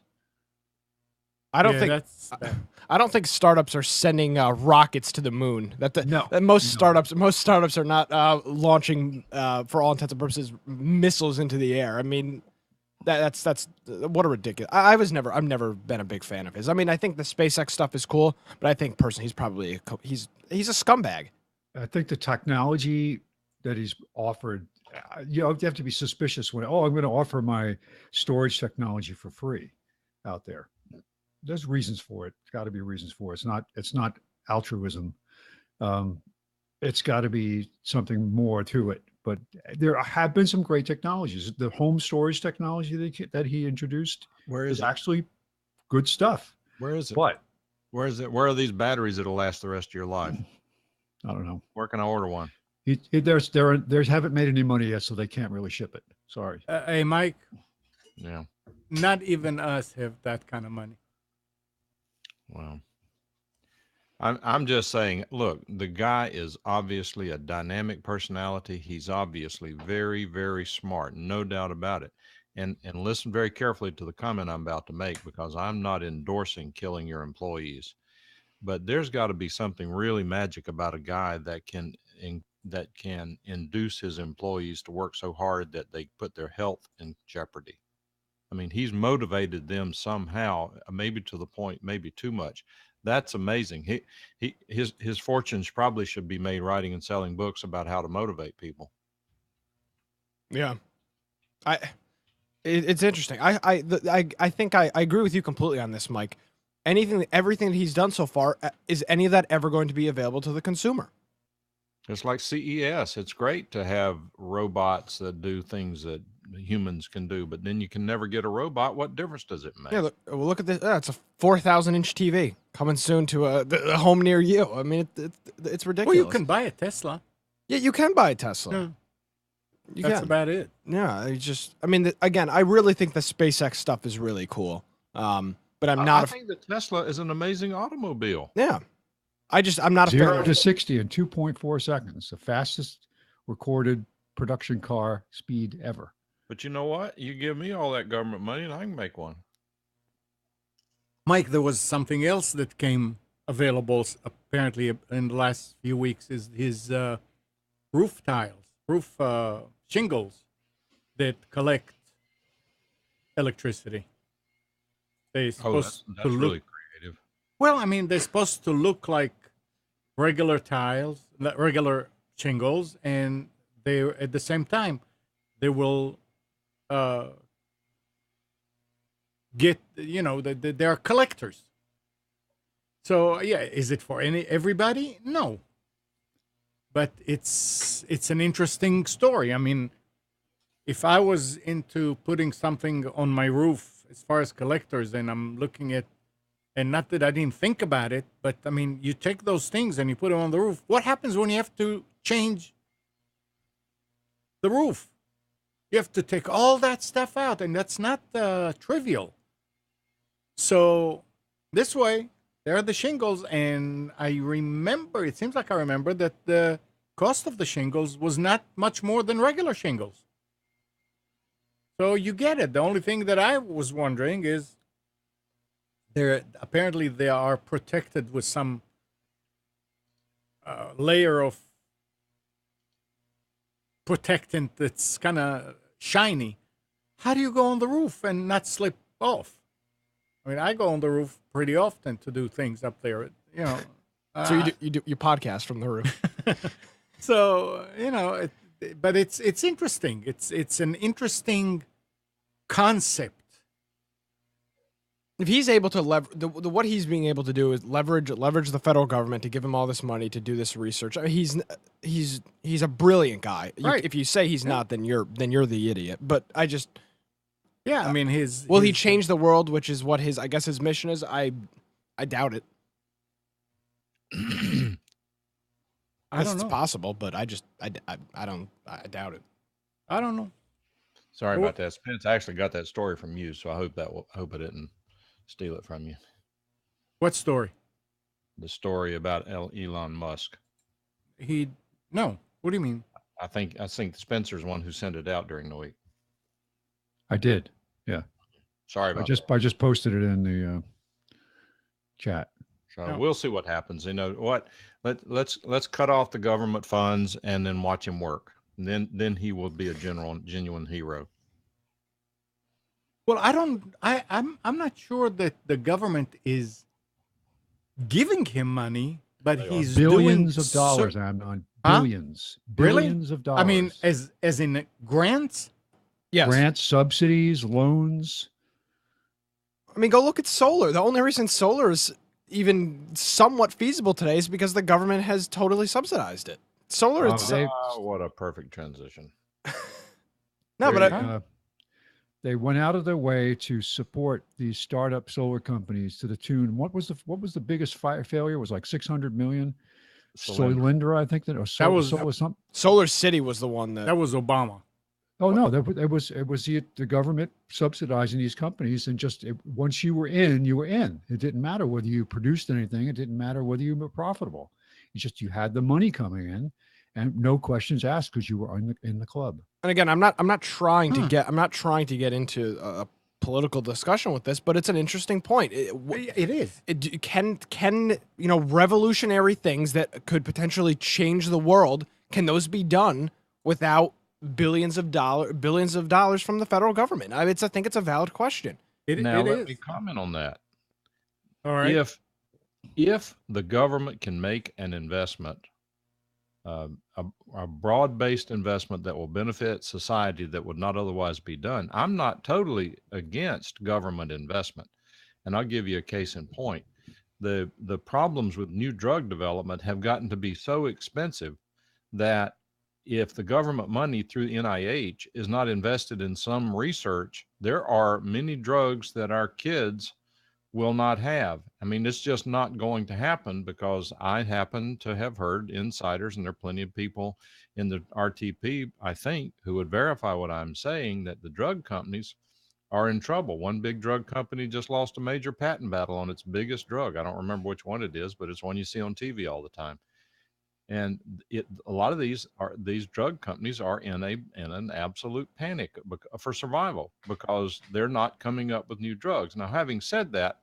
I don't think startups are sending rockets to the moon. Most startups are not launching, for all intents and purposes, missiles into the air. I mean, that's what a ridiculous. I've never been a big fan of his. I mean, I think the SpaceX stuff is cool, but I think personally he's probably he's a scumbag. I think the technology that he's offered, you have to be suspicious when, I'm going to offer my storage technology for free out there. There's reasons for it. It's got to be reasons for it. It's not altruism. It's got to be something more to it. But there have been some great technologies. The home storage technology that he introduced is actually good stuff. Where is it? But where is it? Where are these batteries that'll last the rest of your life? I don't know. Where can I order one? There's haven't made any money yet, so they can't really ship it. Sorry. Hey, Mike. Yeah. Not even us have that kind of money. Well, I'm just saying, look, the guy is obviously a dynamic personality. He's obviously very, very smart, no doubt about it. And listen very carefully to the comment I'm about to make, because I'm not endorsing killing your employees. But there's got to be something really magic about a guy that can induce his employees to work so hard that they put their health in jeopardy. I mean, he's motivated them somehow, maybe to the point, maybe too much. That's amazing. His fortunes probably should be made writing and selling books about how to motivate people. Yeah, it's interesting. I think I agree with you completely on this, Mike. Everything that he's done so far, is any of that ever going to be available to the consumer? It's like CES. It's great to have robots that do things that humans can do, but then you can never get a robot. What difference does it make? Yeah, look at this. It's a 4,000-inch TV coming soon to a home near you. I mean, it's ridiculous. Well, you can buy a Tesla. Yeah, you can buy a Tesla. Yeah. That's about it. Yeah, again, I really think the SpaceX stuff is really cool. But I'm not. I think the Tesla is an amazing automobile. Yeah, I'm not a 0 to 60 in 2.4 seconds, the fastest recorded production car speed ever. But you know what? You give me all that government money and I can make one. Mike, there was something else that came available apparently in the last few weeks, is his roof shingles. that collect electricity. They're Oh, supposed that's to look really creative. well. I mean, they're supposed to look like regular tiles, regular shingles, and they at the same time they will uh, get they are collectors. So yeah, is it for everybody? No, but it's an interesting story. I mean, if I was into putting something on my roof as far as collectors, and I'm looking at, and not that I didn't think about it, but I mean, you take those things and you put them on the roof. What happens when you have to change the roof? You have to take all that stuff out, and that's not trivial. So this way, there are the shingles, and I remember, it seems like I remember that the cost of the shingles was not much more than regular shingles. So you get it. The only thing that I was wondering is apparently they are protected with some layer of protectant that's kind of shiny. How do you go on the roof and not slip off? I mean, I go on the roof pretty often to do things up there. So you podcast from the roof. So but it's interesting. It's an interesting concept. If he's able to what he's being able to do is leverage the federal government to give him all this money to do this research. I mean, he's a brilliant guy. Right. If you say he's not, then you're the idiot. But I just I mean, he change the world, which is what his mission is. I doubt it. I guess don't it's know. possible, but I doubt it. I don't know. Sorry about that, Spence. I actually got that story from you, so I hope I didn't steal it from you. What story? The story about Elon Musk. No. What do you mean? I think Spencer's one who sent it out during the week. I did. Yeah. Sorry about I just posted it in the chat. So No. we'll see what happens. You know what? Let's cut off the government funds and then watch him work. And then he will be a genuine hero. Well, I'm not sure that the government is giving him money, but They are. he's Billions doing of dollars, Amnon. Billions. Really? Billions of dollars. I mean, as in grants. Yes. Grants, subsidies, loans. I mean, go look at solar. The only reason solar is even somewhat feasible today is because the government has totally subsidized it. Solar, What a perfect transition. no, They, but they went out of their way to support these startup solar companies to the tune. What was the biggest fire failure? It was like 600 million. Solyndra, I think that was something. Solar City was the one That was Obama. Oh no, it was the government subsidizing these companies, and once you were in, you were in. It didn't matter whether you produced anything. It didn't matter whether you were profitable. It's just you had the money coming in, and no questions asked because you were in the club. And again, I'm not trying to get into a political discussion with this, but it's an interesting point. It is. Can revolutionary things that could potentially change the world, can those be done without billions of dollars from the federal government? I think it's a valid question. Let me comment on that. All right. If the government can make an investment, a broad-based investment that will benefit society that would not otherwise be done, I'm not totally against government investment. And I'll give you a case in point. The problems with new drug development have gotten to be so expensive that if the government money through NIH is not invested in some research, there are many drugs that our kids will not have. I mean, it's just not going to happen, because I happen to have heard insiders, and there are plenty of people in the RTP, I think, who would verify what I'm saying, that the drug companies are in trouble. One big drug company just lost a major patent battle on its biggest drug. I don't remember which one it is, but it's one you see on TV all the time. And a lot of these drug companies are in an absolute panic for survival, because they're not coming up with new drugs. Now, having said that,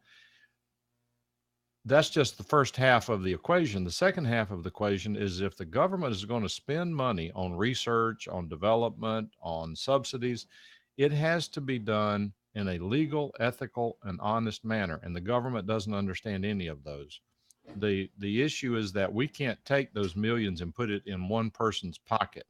that's just the first half of the equation. The second half of the equation is if the government is going to spend money on research, on development, on subsidies, it has to be done in a legal, ethical, and honest manner. And the government doesn't understand any of those. The issue is that we can't take those millions and put it in one person's pocket.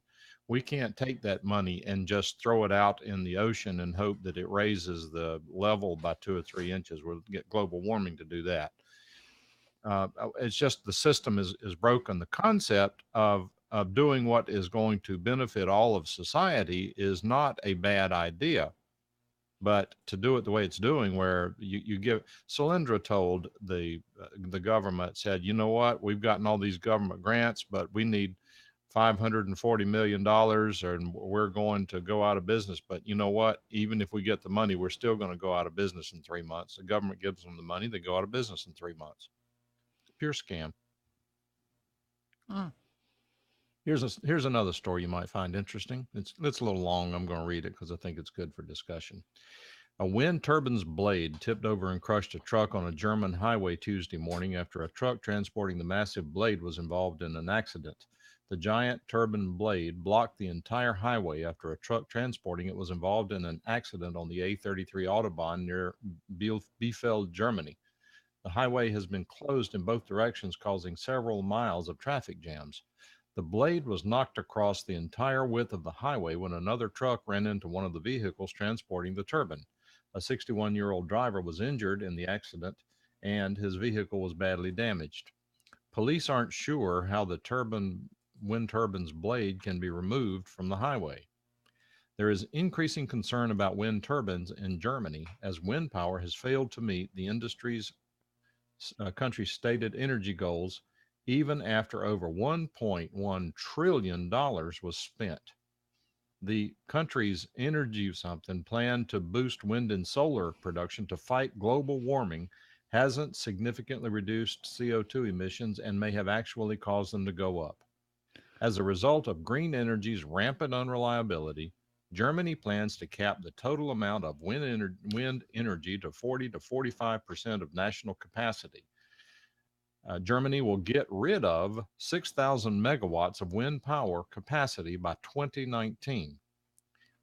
We can't take that money and just throw it out in the ocean and hope that it raises the level by 2 or 3 inches. We'll get global warming to do that. It's just the system is broken. The concept of doing what is going to benefit all of society is not a bad idea, but to do it the way it's doing, where you give Solyndra told the government, said, you know what, we've gotten all these government grants, but we need $540 million and we're going to go out of business. But you know what, even if we get the money, we're still going to go out of business in 3 months. The government gives them the money, they go out of business in 3 months. Pure scam. Here's another story you might find interesting. It's a little long. I'm going to read it because I think it's good for discussion. A wind turbine's blade tipped over and crushed a truck on a German highway Tuesday morning after a truck transporting the massive blade was involved in an accident. The giant turbine blade blocked the entire highway after a truck transporting it was involved in an accident on the A33 Autobahn near Bielefeld, Germany. The highway has been closed in both directions, causing several miles of traffic jams. The blade was knocked across the entire width of the highway when another truck ran into one of the vehicles transporting the turbine. A 61-year-old driver was injured in the accident, and his vehicle was badly damaged. Police aren't sure how the wind turbine's blade can be removed from the highway. There is increasing concern about wind turbines in Germany as wind power has failed to meet the country's stated energy goals, even after over $1.1 trillion was spent. The country's energy plan to boost wind and solar production to fight global warming hasn't significantly reduced CO2 emissions and may have actually caused them to go up. As a result of green energy's rampant unreliability, Germany plans to cap the total amount of wind energy to 40 to 45% of national capacity. Germany will get rid of 6,000 megawatts of wind power capacity by 2019.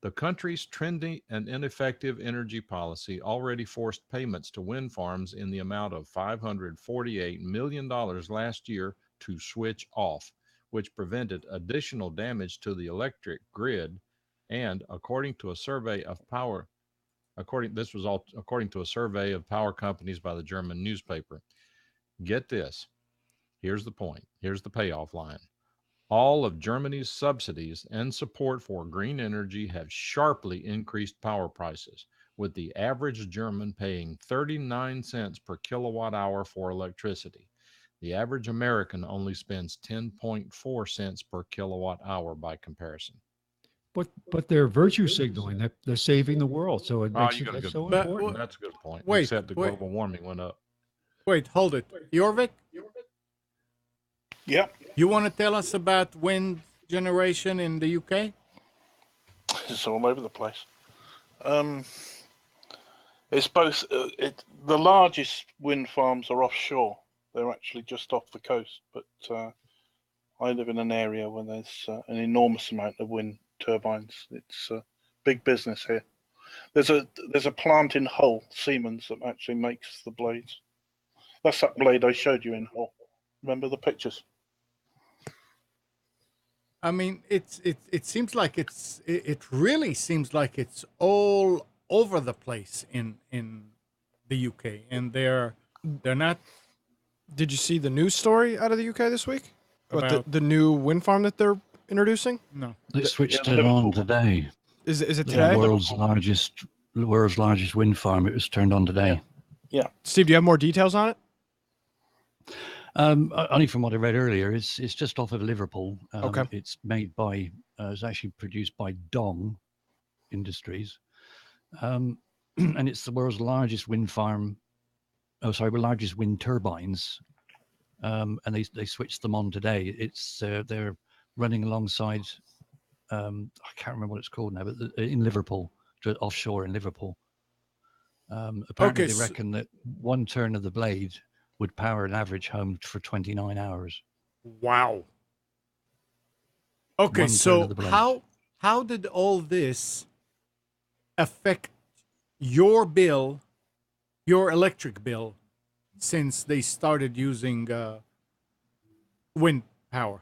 The country's trendy and ineffective energy policy already forced payments to wind farms in the amount of $548 million last year to switch off, which prevented additional damage to the electric grid. And according to a survey of power companies by the German newspaper. Get this. Here's the point. Here's the payoff line. All of Germany's subsidies and support for green energy have sharply increased power prices, with the average German paying 39 cents per kilowatt hour for electricity. The average American only spends 10.4 cents per kilowatt hour by comparison. But they're virtue signaling. They're saving the world, so it makes it so important. That's a good point. Wait, except the global warming went up. Wait, hold it. Jorvik, Yep. you want to tell us about wind generation in the UK? It's all over the place. It's both. The largest wind farms are offshore. They're actually just off the coast. But I live in an area where there's an enormous amount of wind turbines. It's big business here. There's a plant in Hull, Siemens, that actually makes the blades. That's that blade I showed you in Hull. Remember the pictures? I mean, it seems like it really seems like it's all over the place in the UK, and they're not. Did you see the news story out of the UK this week about About- the new wind farm that they're introducing? No. They switched Yeah, it on Liverpool. today. Is it The today? world's largest wind farm. It was turned on today. Yeah. Steve, do you have more details on it? Only from what I read earlier, it's just off of Liverpool. Okay. It's made by, it's actually produced by Dong Industries, and it's the world's largest wind farm. Largest wind turbines, and they switched them on today. It's they're running alongside. I can't remember what it's called now, but in Liverpool, offshore in Liverpool. Apparently, Okay, they reckon that one turn of the blade would power an average home for 29 hours. Wow. Okay, One turn so of the blades. how did all this affect your bill, your electric bill, since they started using wind power?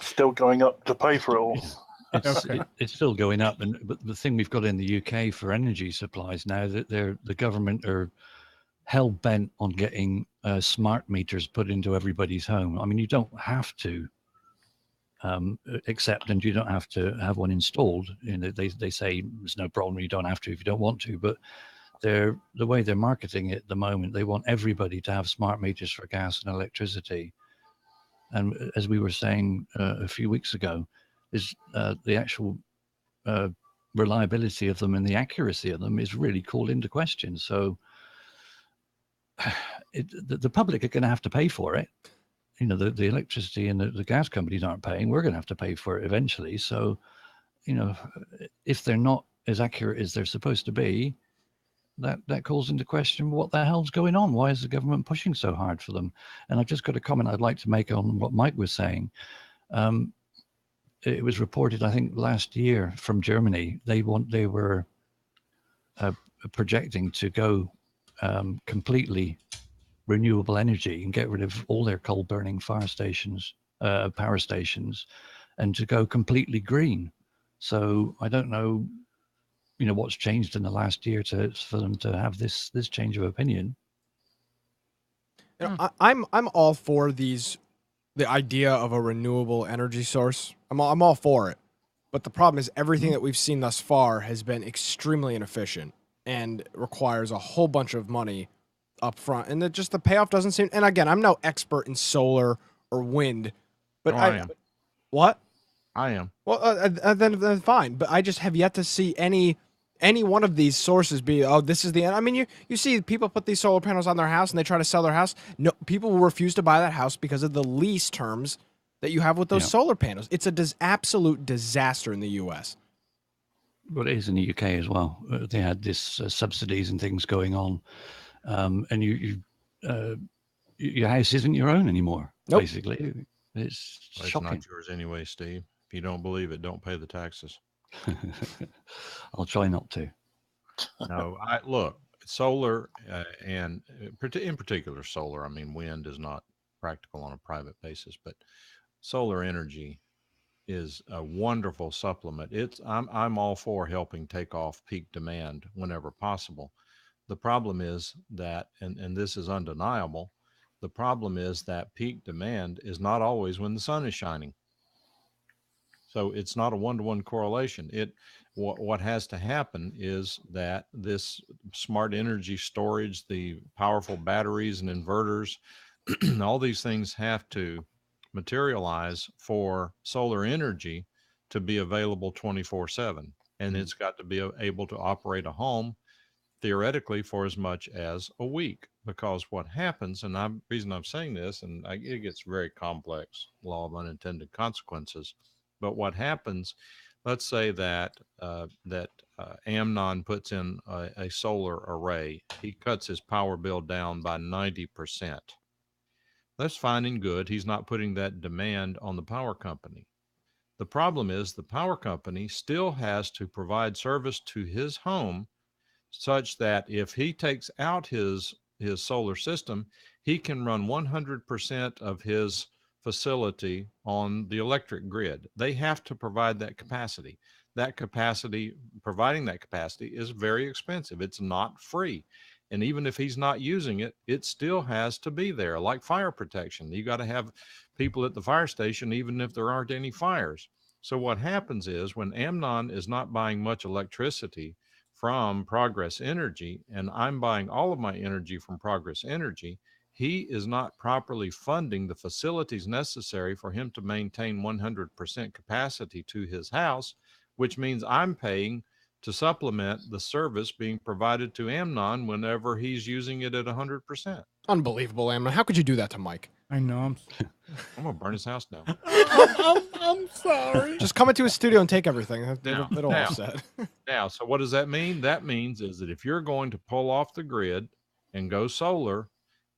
Still going up to pay for it all. Okay. It's still going up, but the thing we've got in the UK for energy supplies now, that the government are hell bent on getting smart meters put into everybody's home. I mean, you don't have to accept, and you don't have to have one installed. You know, they say there's no problem, you don't have to if you don't want to, but the way they're marketing it at the moment, they want everybody to have smart meters for gas and electricity. And as we were saying a few weeks ago, is the actual reliability of them and the accuracy of them is really called into question. So the public are going to have to pay for it. You know, the electricity and the gas companies aren't paying. We're going to have to pay for it eventually. So, you know, if they're not as accurate as they're supposed to be, that calls into question what the hell's going on. Why is the government pushing so hard for them? And I've just got a comment I'd like to make on what Mike was saying. It was reported, I think, last year from Germany. They were projecting to go completely renewable energy and get rid of all their coal burning power stations, and to go completely green. So I don't know, you know, what's changed in the last year for them to have this change of opinion. You know, I'm all for the idea of a renewable energy source. I'm all for it. But the problem is everything that we've seen thus far has been extremely inefficient and requires a whole bunch of money up front. And the payoff doesn't seem, and again, I'm no expert in solar or wind, but I am. What? I am. Well, then fine. But I just have yet to see any one of these sources be, oh, this is the end. I mean, you see people put these solar panels on their house and they try to sell their house. No, people will refuse to buy that house because of the lease terms that you have with those solar panels. It's a absolute disaster in the U.S. Well, it is in the UK as well. They had this subsidies and things going on, and your house isn't your own anymore. Nope. Basically, it's Well, shocking. it's not yours anyway, Steve. If you don't believe it, don't pay the taxes. I'll try not to. No, look, solar and in particular solar. I mean, wind is not practical on a private basis, but solar energy is a wonderful supplement. I'm all for helping take off peak demand whenever possible. The problem is that, and this is undeniable, the problem is that peak demand is not always when the sun is shining. So it's not a one-to-one correlation. What has to happen is that this smart energy storage, the powerful batteries and inverters, all these things have to materialize for solar energy to be available 24/7. And it's got to be able to operate a home theoretically for as much as a week. Because what happens, and the reason I'm saying this, and it gets very complex, law of unintended consequences. But what happens, let's say that Amnon puts in a solar array. He cuts his power bill down by 90%. That's fine and good. He's not putting that demand on the power company. The problem is the power company still has to provide service to his home such that if he takes out his solar system, he can run 100% of his facility on the electric grid. They have to provide that capacity. Providing that capacity is very expensive. It's not free. And even if he's not using it, it still has to be there, like fire protection. You got to have people at the fire station, even if there aren't any fires. So what happens is when Amnon is not buying much electricity from Progress Energy, and I'm buying all of my energy from Progress Energy, he is not properly funding the facilities necessary for him to maintain 100% capacity to his house, which means I'm paying to supplement the service being provided to Amnon whenever he's using it at 100%. Unbelievable, Amnon. How could you do that to Mike? I know. I'm going to burn his house down. I'm sorry. Just come into his studio and take everything. It'll Now. offset. Now, so what does that mean? That means is that if you're going to pull off the grid and go solar,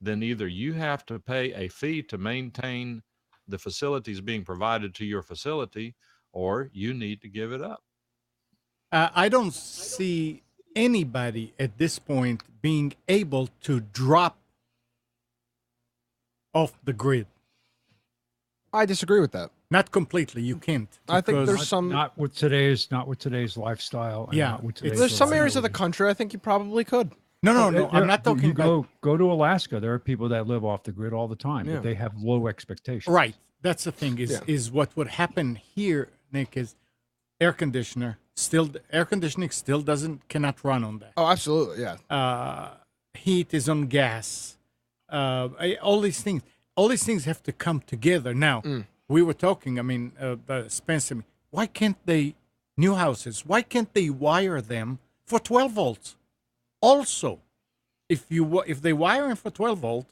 then either you have to pay a fee to maintain the facilities being provided to your facility, or you need to give it up. I don't see anybody at this point being able to drop off the grid. I disagree with that. Not completely. You can't. I think because- there's some. Not with today's lifestyle. And Yeah, not with it's- today's There's some areas of the society. country I think you probably could. No. I'm not talking You about. go to Alaska. There are people that live off the grid all the time, Yeah. but they have low expectations. Right. That's the thing. Yeah. Is what would happen here, Nick? Is air conditioning still cannot run on that. Oh, absolutely, yeah. Heat is on gas. All these things have to come together. Now, we were talking, Spencer, why can't new houses, why can't they wire them for 12 volts? Also, if they wire them for 12 volt,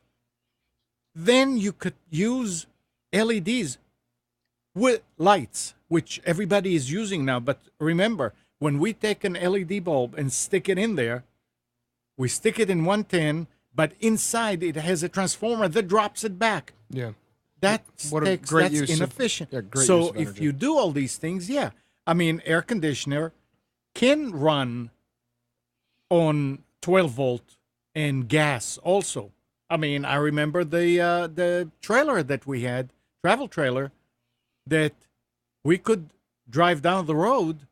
then you could use LEDs with lights, which everybody is using now. But remember, when we take an LED bulb and stick it in there, we stick it in 110, but inside it has a transformer that drops it back. Yeah. That's inefficient. Great use So of if energy. you do all these things, yeah. Air conditioner can run on 12 volt and gas also. I remember the trailer that we had, travel trailer, that we could drive down the road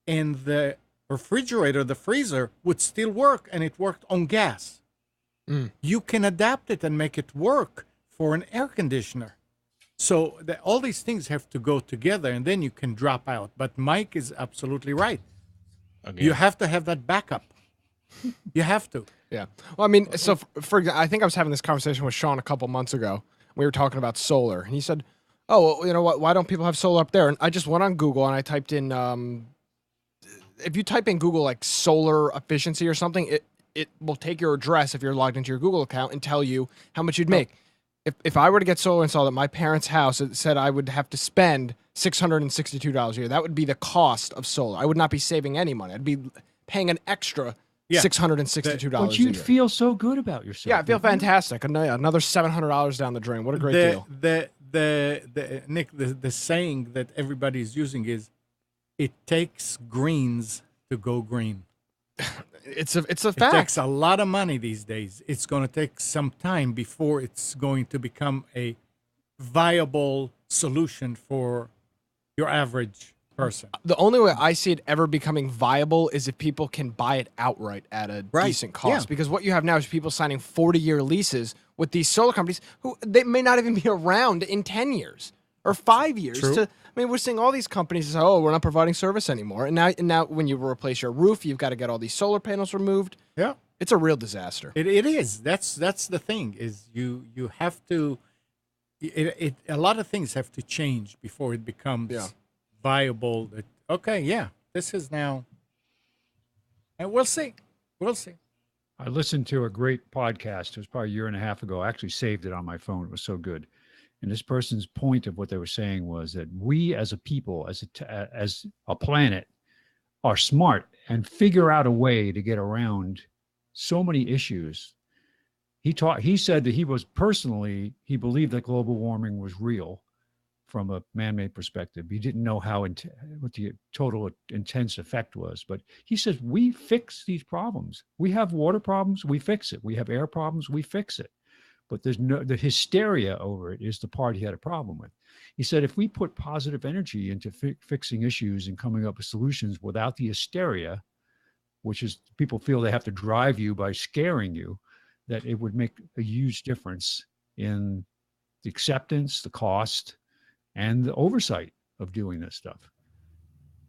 and the refrigerator, the freezer would still work, and it worked on gas. You can adapt it and make it work for an air conditioner. So all these things have to go together, and then you can drop out. But Mike is absolutely right. Again, You have to have that backup. You have to. Yeah. Well, so for example, I think I was having this conversation with Sean a couple months ago. We were talking about solar, and he said, "Oh, well, you know what? Why don't people have solar up there?" And I just went on Google and I typed in, if you type in Google like solar efficiency or something, it will take your address if you're logged into your Google account and tell you how much you'd make. If I were to get solar installed at my parents' house, it said I would have to spend $662 a year. That would be the cost of solar. I would not be saving any money. I'd be paying an extra $662 But a year. you'd feel so good about yourself. Yeah, I feel fantastic. Another $700 down the drain. What a great deal. Nick, the saying that everybody is using is, it takes greens to go green. It's a It fact. takes a lot of money these days. It's going to take some time before it's going to become a viable solution for your average person. The only way I see it ever becoming viable is if people can buy it outright at a Right. decent cost. Yeah. Because what you have now is people signing 40-year leases with these solar companies who they may not even be around in 10 years or 5 years. True. We're seeing all these companies say, "Oh, we're not providing service anymore." And now when you replace your roof, you've got to get all these solar panels removed. Yeah. It's a real disaster. It is. That's the thing is you have to. A lot of things have to change before it becomes viable. This is now, and we'll see. I listened to a great podcast. It was probably a year and a half ago. I actually saved it on my phone. It was so good. And this person's point of what they were saying was that we as a people, as a planet, are smart and figure out a way to get around so many issues. He said that he believed that global warming was real from a man-made perspective. He didn't know what the total intense effect was, but he says we fix these problems. We have water problems, we fix it. We have air problems, we fix it. But the hysteria over it is the part he had a problem with. He said, if we put positive energy into fixing issues and coming up with solutions without the hysteria, which is people feel they have to drive you by scaring you, that it would make a huge difference in the acceptance, the cost, and the oversight of doing this stuff.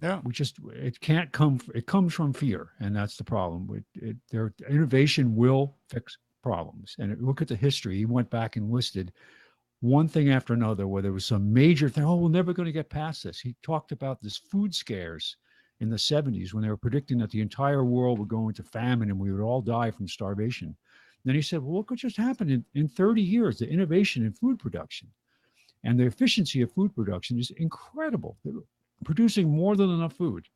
Yeah. It comes from fear, and that's the problem. Their innovation will fix problems. And look at the history. He went back and listed one thing after another where there was some major thing. Oh, we're never going to get past this. He talked about this food scares in the 70s when they were predicting that the entire world would go into famine and we would all die from starvation. And then he said, well, look what just happened in 30 years, the innovation in food production. And the efficiency of food production is incredible. They're producing more than enough food.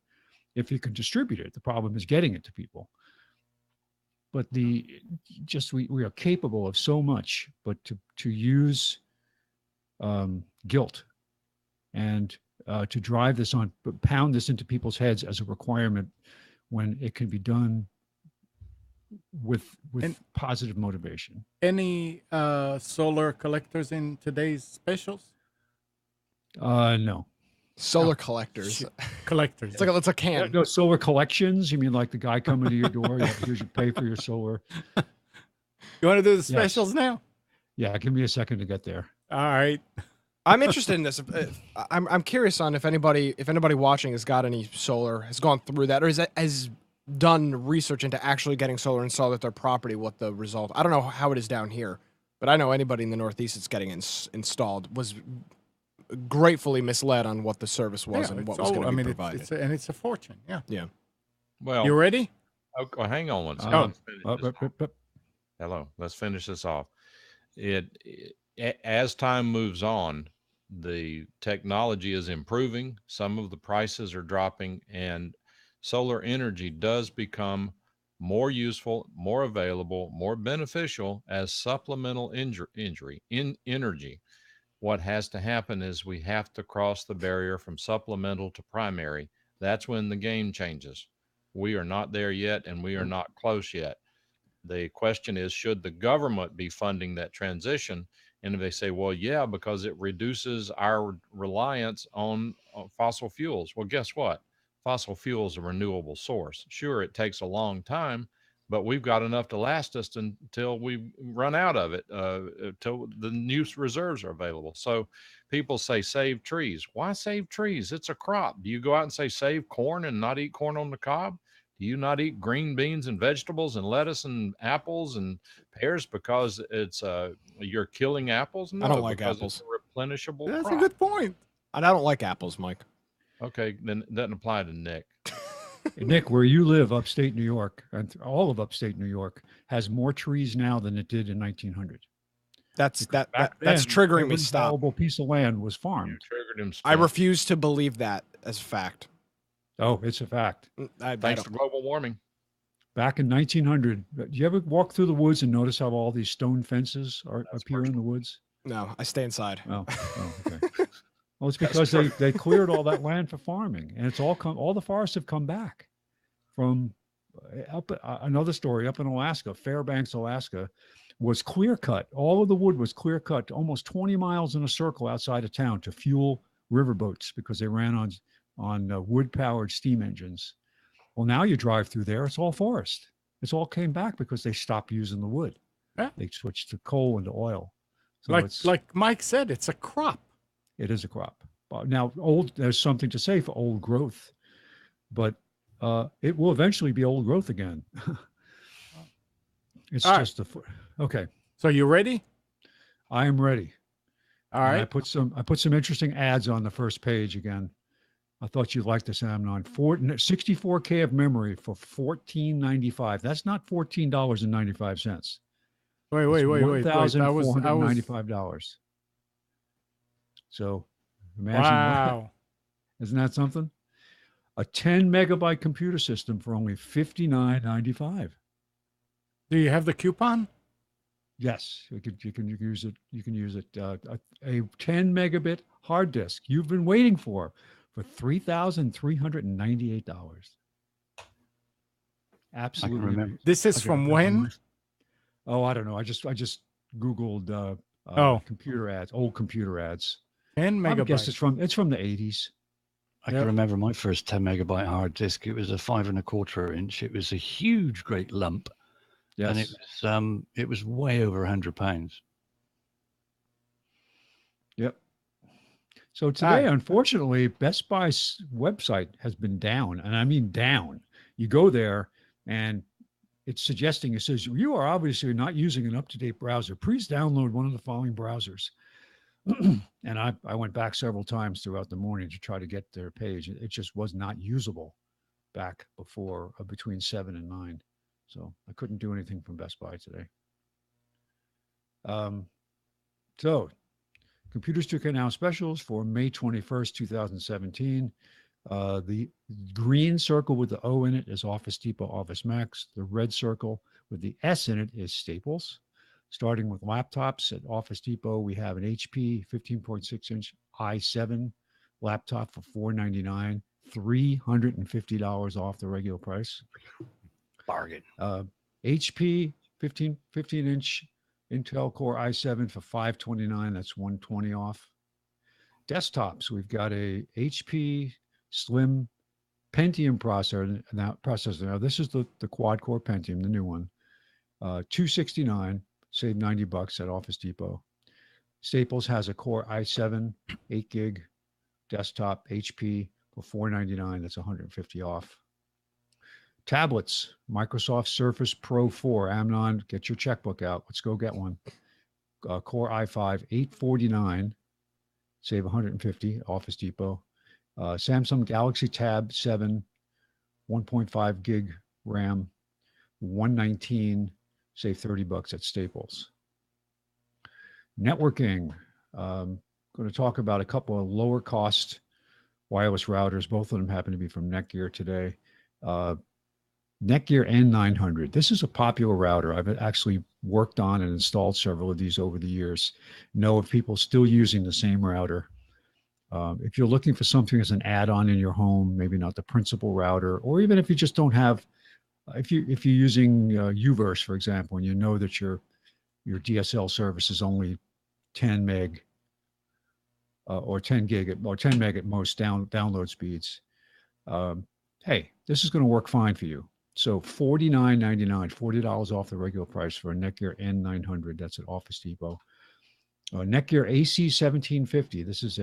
If you can distribute it, the problem is getting it to people. but we are capable of so much, but to use guilt and to drive this on, pound this into people's heads as a requirement when it can be done with positive motivation. Any solar collectors in today's specials? No. Solar collectors. Collectors. It's a can. No solar collections. You mean like the guy coming to your door? Yeah, here's your pay for your solar. You want to do the specials now? Yeah, give me a second to get there. All right. I'm interested in this. I'm curious on if anybody watching has got any solar, has gone through that, or has done research into actually getting solar installed at their property. What the result? I don't know how it is down here, but I know anybody in the Northeast that's getting installed was gratefully misled on what the service was and what was going to be provided. It's a fortune. Yeah. Yeah. Well, You ready? okay, hang on one second. Let's finish this off. Hello. Let's finish this off. As time moves on, the technology is improving. Some of the prices are dropping, and solar energy does become more useful, more available, more beneficial as supplemental energy. What has to happen is we have to cross the barrier from supplemental to primary. That's when the game changes. We are not there yet, and we are not close yet. The question is, should the government be funding that transition? And if they say, well, yeah, because it reduces our reliance on fossil fuels. Well, guess what? Fossil fuel is a renewable source. Sure, it takes a long time, but we've got enough to last us until we run out of it, until the new reserves are available. So people say save trees. Why save trees? It's a crop. Do you go out and say save corn and not eat corn on the cob? Do you not eat green beans and vegetables and lettuce and apples and pears because it's you're killing apples? No, I don't like because apples. it's a replenishable That's crop. a good point. And I don't like apples, Mike. Okay, then it doesn't apply to Nick. Nick, where you live, upstate New York, and all of upstate New York has more trees now than it did in 1900. That's Back that's then, triggering every me. Stop. valuable piece of land was farmed. You triggered him. I Spence. refuse to believe that as fact. Oh, it's a fact. Thanks to global warming. Back in 1900, do you ever walk through the woods and notice how all these stone fences appear in the woods? No, I stay inside. Oh, okay. Well, it's because they cleared all that land for farming, and it's all the forests have come back from up. Another story up in Alaska, Fairbanks, Alaska, was clear cut. All of the wood was clear cut almost 20 miles in a circle outside of town to fuel riverboats because they ran on wood-powered steam engines. Well, now you drive through there, it's all forest. It's all came back because they stopped using the wood. Yeah. They switched to coal and to oil. So like Mike said, it's a crop. it is a crop. Now, there's something to say for old growth, but it will eventually be old growth again. It's All just okay. So you ready? I am ready. All And right. I put some interesting ads on the first page again. I thought you'd like this, Amnon. 64K of memory for $14.95. That's not $14.95. Wait. $1,495. So imagine Wow. isn't that something? A 10 megabyte computer system for only $59.95. Do you have the coupon? Yes, you can use it. You can use it. A 10 megabit hard disk you've been waiting for $3,398. Absolutely. remember. This is from when? Oh, I don't know. I just Googled computer ads, old computer ads. 10 I guess megabytes. it's from the 80s. I can remember my first 10 megabyte hard disk. It was a 5 1/4 inch. It was a huge, great lump. Yes. And it was way over £100. Yep. So today, unfortunately, Best Buy's website has been down, and I mean down. You go there, and it's suggesting, it says, you are obviously not using an up-to-date browser. Please download one of the following browsers. And I went back several times throughout the morning to try to get their page. It just was not usable back before between 7 and 9. So I couldn't do anything from Best Buy today. So Computers Took It Now specials for May 21st, 2017. The green circle with the O in it is Office Depot Office Max. The red circle with the S in it is Staples. Starting with laptops at Office Depot, we have an HP 15.6-inch i7 laptop for $499, $350 off the regular price. Bargain. HP 15-inch Intel Core i7 for $529. That's $120 off. Desktops, we've got a HP Slim Pentium processor. Now this is the quad core Pentium, the new one. $269, save $90 at Office Depot. Staples has a Core i7 8 gig desktop HP for $499. That's $150 off. Tablets, Microsoft Surface Pro 4. Amnon, get your checkbook out. Let's go get one. Core i5 $849, save $150. Office Depot. Samsung Galaxy Tab 7, 1.5 gig RAM, $119, save $30 at Staples. Networking. Going to talk about a couple of lower cost wireless routers. Both of them happen to be from Netgear today. Netgear N900. This is a popular router. I've actually worked on and installed several of these over the years. Know of people still using the same router. If you're looking for something as an add-on in your home, maybe not the principal router, or even if you just don't have, if you're using Uverse, for example, and you know that your DSL service is only 10 meg or 10 gig or 10 meg at most download speeds. Hey, this is going to work fine for you. So $49.99, $40 off the regular price for a Netgear N900. That's at Office Depot. Netgear AC 1750. This is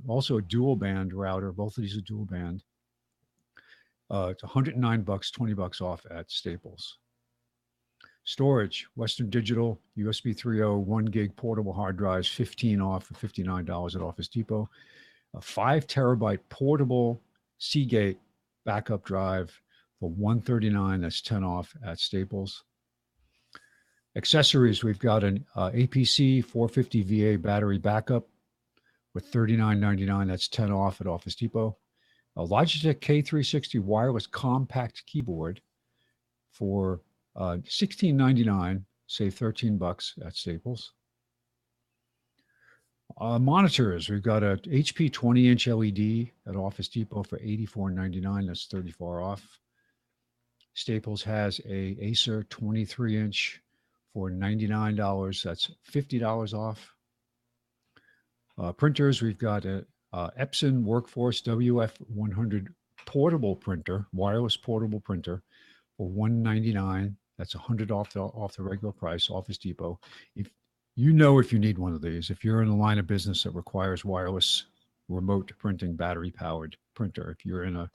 also a dual band router. Both of these are dual band. It's $109, $20 off at Staples. Storage, Western Digital, USB 3.0, 1 gig portable hard drives, 15 off for $59 at Office Depot. A 5 terabyte portable Seagate backup drive for $139. That's 10 off at Staples. Accessories, we've got an APC 450 VA battery backup with $39.99. That's 10 off at Office Depot. A Logitech K360 wireless compact keyboard for $16.99, save $13 at Staples. Monitors, we've got a HP 20-inch LED at Office Depot for $84.99. That's $34 off. Staples has a Acer 23-inch for $99. That's $50 off. Printers, we've got a Epson Workforce WF100 portable printer, wireless portable printer for $199. That's $100 off the regular price, Office Depot. If you need one of these, if you're in a line of business that requires wireless remote printing, battery-powered printer, if you're in a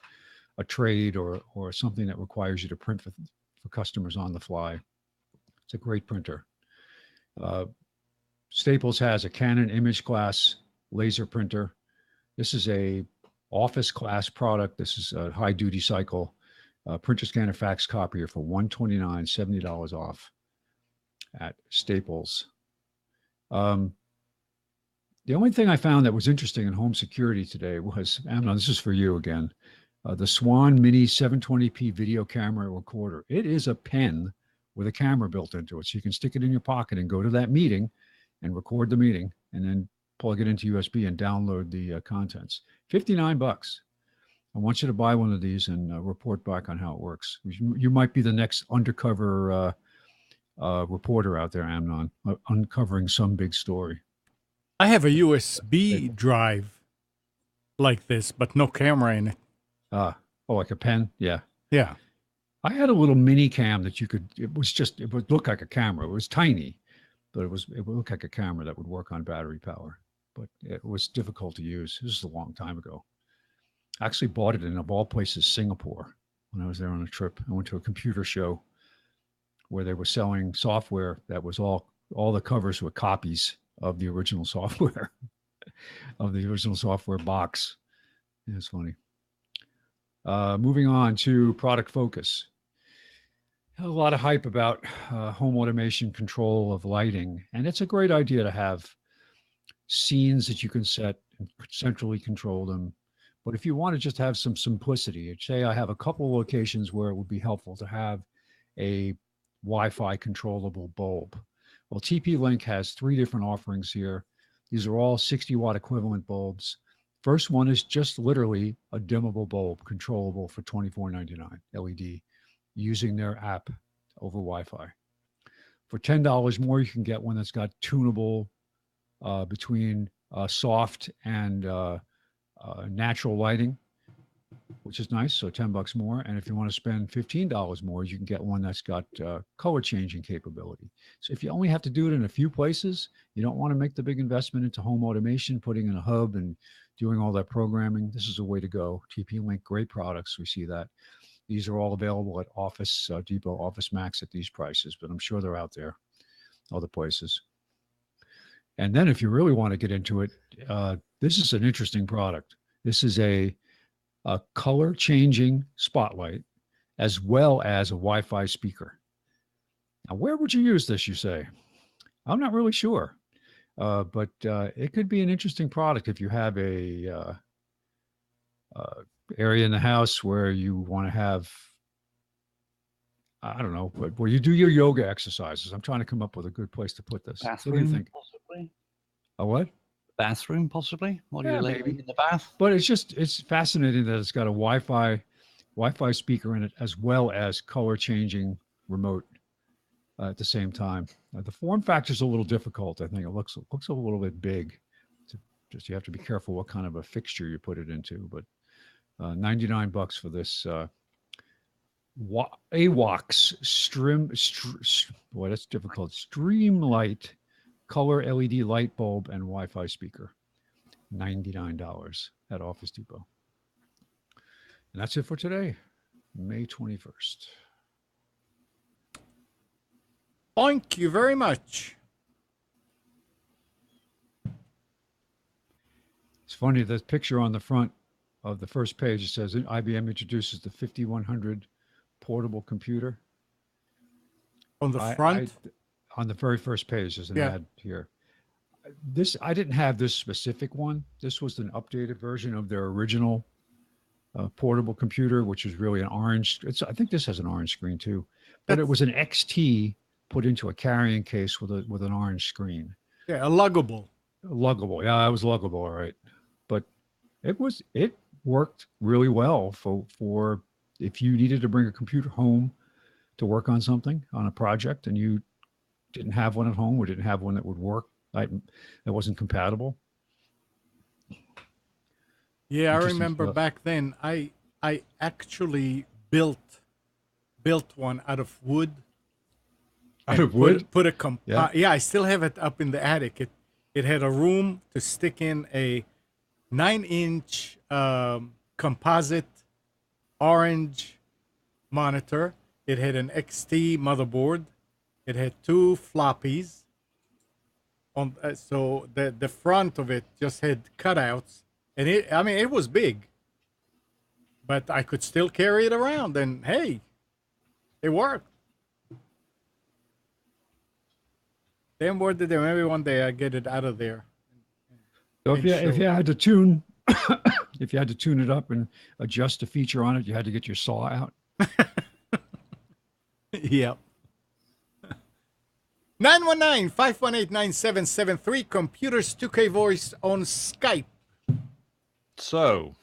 trade or something that requires you to print for customers on the fly, it's a great printer. Staples has a Canon image class laser printer. This is a office class product. This is a high duty cycle printer scanner fax copier for $129, $70 off at Staples. The only thing I found that was interesting in home security today was, Amnon, this is for you again, the Swan Mini 720p video camera recorder. It is a pen with a camera built into it. So you can stick it in your pocket and go to that meeting and record the meeting and then plug it into USB and download the contents. $59. I want you to buy one of these and report back on how it works. You might be the next undercover reporter out there, Amnon, uncovering some big story. I have a USB drive like this, but no camera in it. Like a pen? Yeah. Yeah. I had a little mini cam that it would look like a camera. It was tiny, but it would look like a camera that would work on battery power, but it was difficult to use. This is a long time ago. I actually bought it in, of all places, Singapore, when I was there on a trip. I went to a computer show where they were selling software that was all the covers were copies of the original software, of the original software box. Yeah, it's funny. Moving on to product focus. A lot of hype about home automation control of lighting, and it's a great idea to have scenes that you can set and centrally control them, But if you want to just have some simplicity, say I have a couple locations where it would be helpful to have a Wi-Fi controllable bulb. Well, TP-Link has 3 different offerings here. These are all 60-watt equivalent bulbs. First one is just literally a dimmable bulb, controllable for $24.99 LED, using their app over Wi-Fi. For $10 more, you can get one that's got tunable between soft and natural lighting, which is nice. So $10 more. And if you want to spend $15 more, you can get one that's got color changing capability. So if you only have to do it in a few places, you don't want to make the big investment into home automation, putting in a hub and doing all that programming, this is a way to go. TP-Link, great products. We see that. These are all available at Office Depot, Office Max at these prices, but I'm sure they're out there other places. And then if you really want to get into it, this is an interesting product. This is a color changing spotlight as well as a Wi-Fi speaker. Now, where would you use this, you say? I'm not really sure, but it could be an interesting product if you have a area in the house where you want to have, I don't know, but where you do your yoga exercises. I'm trying to come up with a good place to put this. Bathroom, what do you think? possibly. A what? Bathroom, possibly. What are you laying maybe in the bath? But it's fascinating that it's got a Wi-Fi speaker in it as well as color changing remote at the same time. The form factor is a little difficult. I think it looks a little bit big. Just you have to be careful what kind of a fixture you put it into. But $99 for this AWOX boy, that's difficult. Streamlight color LED light bulb and Wi-Fi speaker. $99 at Office Depot. And that's it for today, May 21st. Thank you very much. It's funny, the picture on the front of the first page, it says IBM introduces the 5100 portable computer. On the front? On the very first page, there's an ad here. I didn't have this specific one. This was an updated version of their original portable computer, which is really an orange. I think this has an orange screen too, but it was an XT put into a carrying case with an orange screen. Yeah, a luggable. Luggable, yeah, it was luggable, all right. But it worked really well for if you needed to bring a computer home to work on something, on a project, and you didn't have one at home or didn't have one that would work, that wasn't compatible. Yeah, I remember back then I actually built one out of wood. Out of wood? Put a yeah, I still have it up in the attic. It had a room to stick in a 9-inch composite orange monitor. It had an XT motherboard. It had 2 floppies. So the front of it just had cutouts, and it was big, but I could still carry it around, and hey, it worked. Then maybe one day I get it out of there. So if you had to tune, if you had to tune it up and adjust a feature on it, you had to get your saw out. Yep. 919-518-9773, Computers 2K Voice on Skype. So,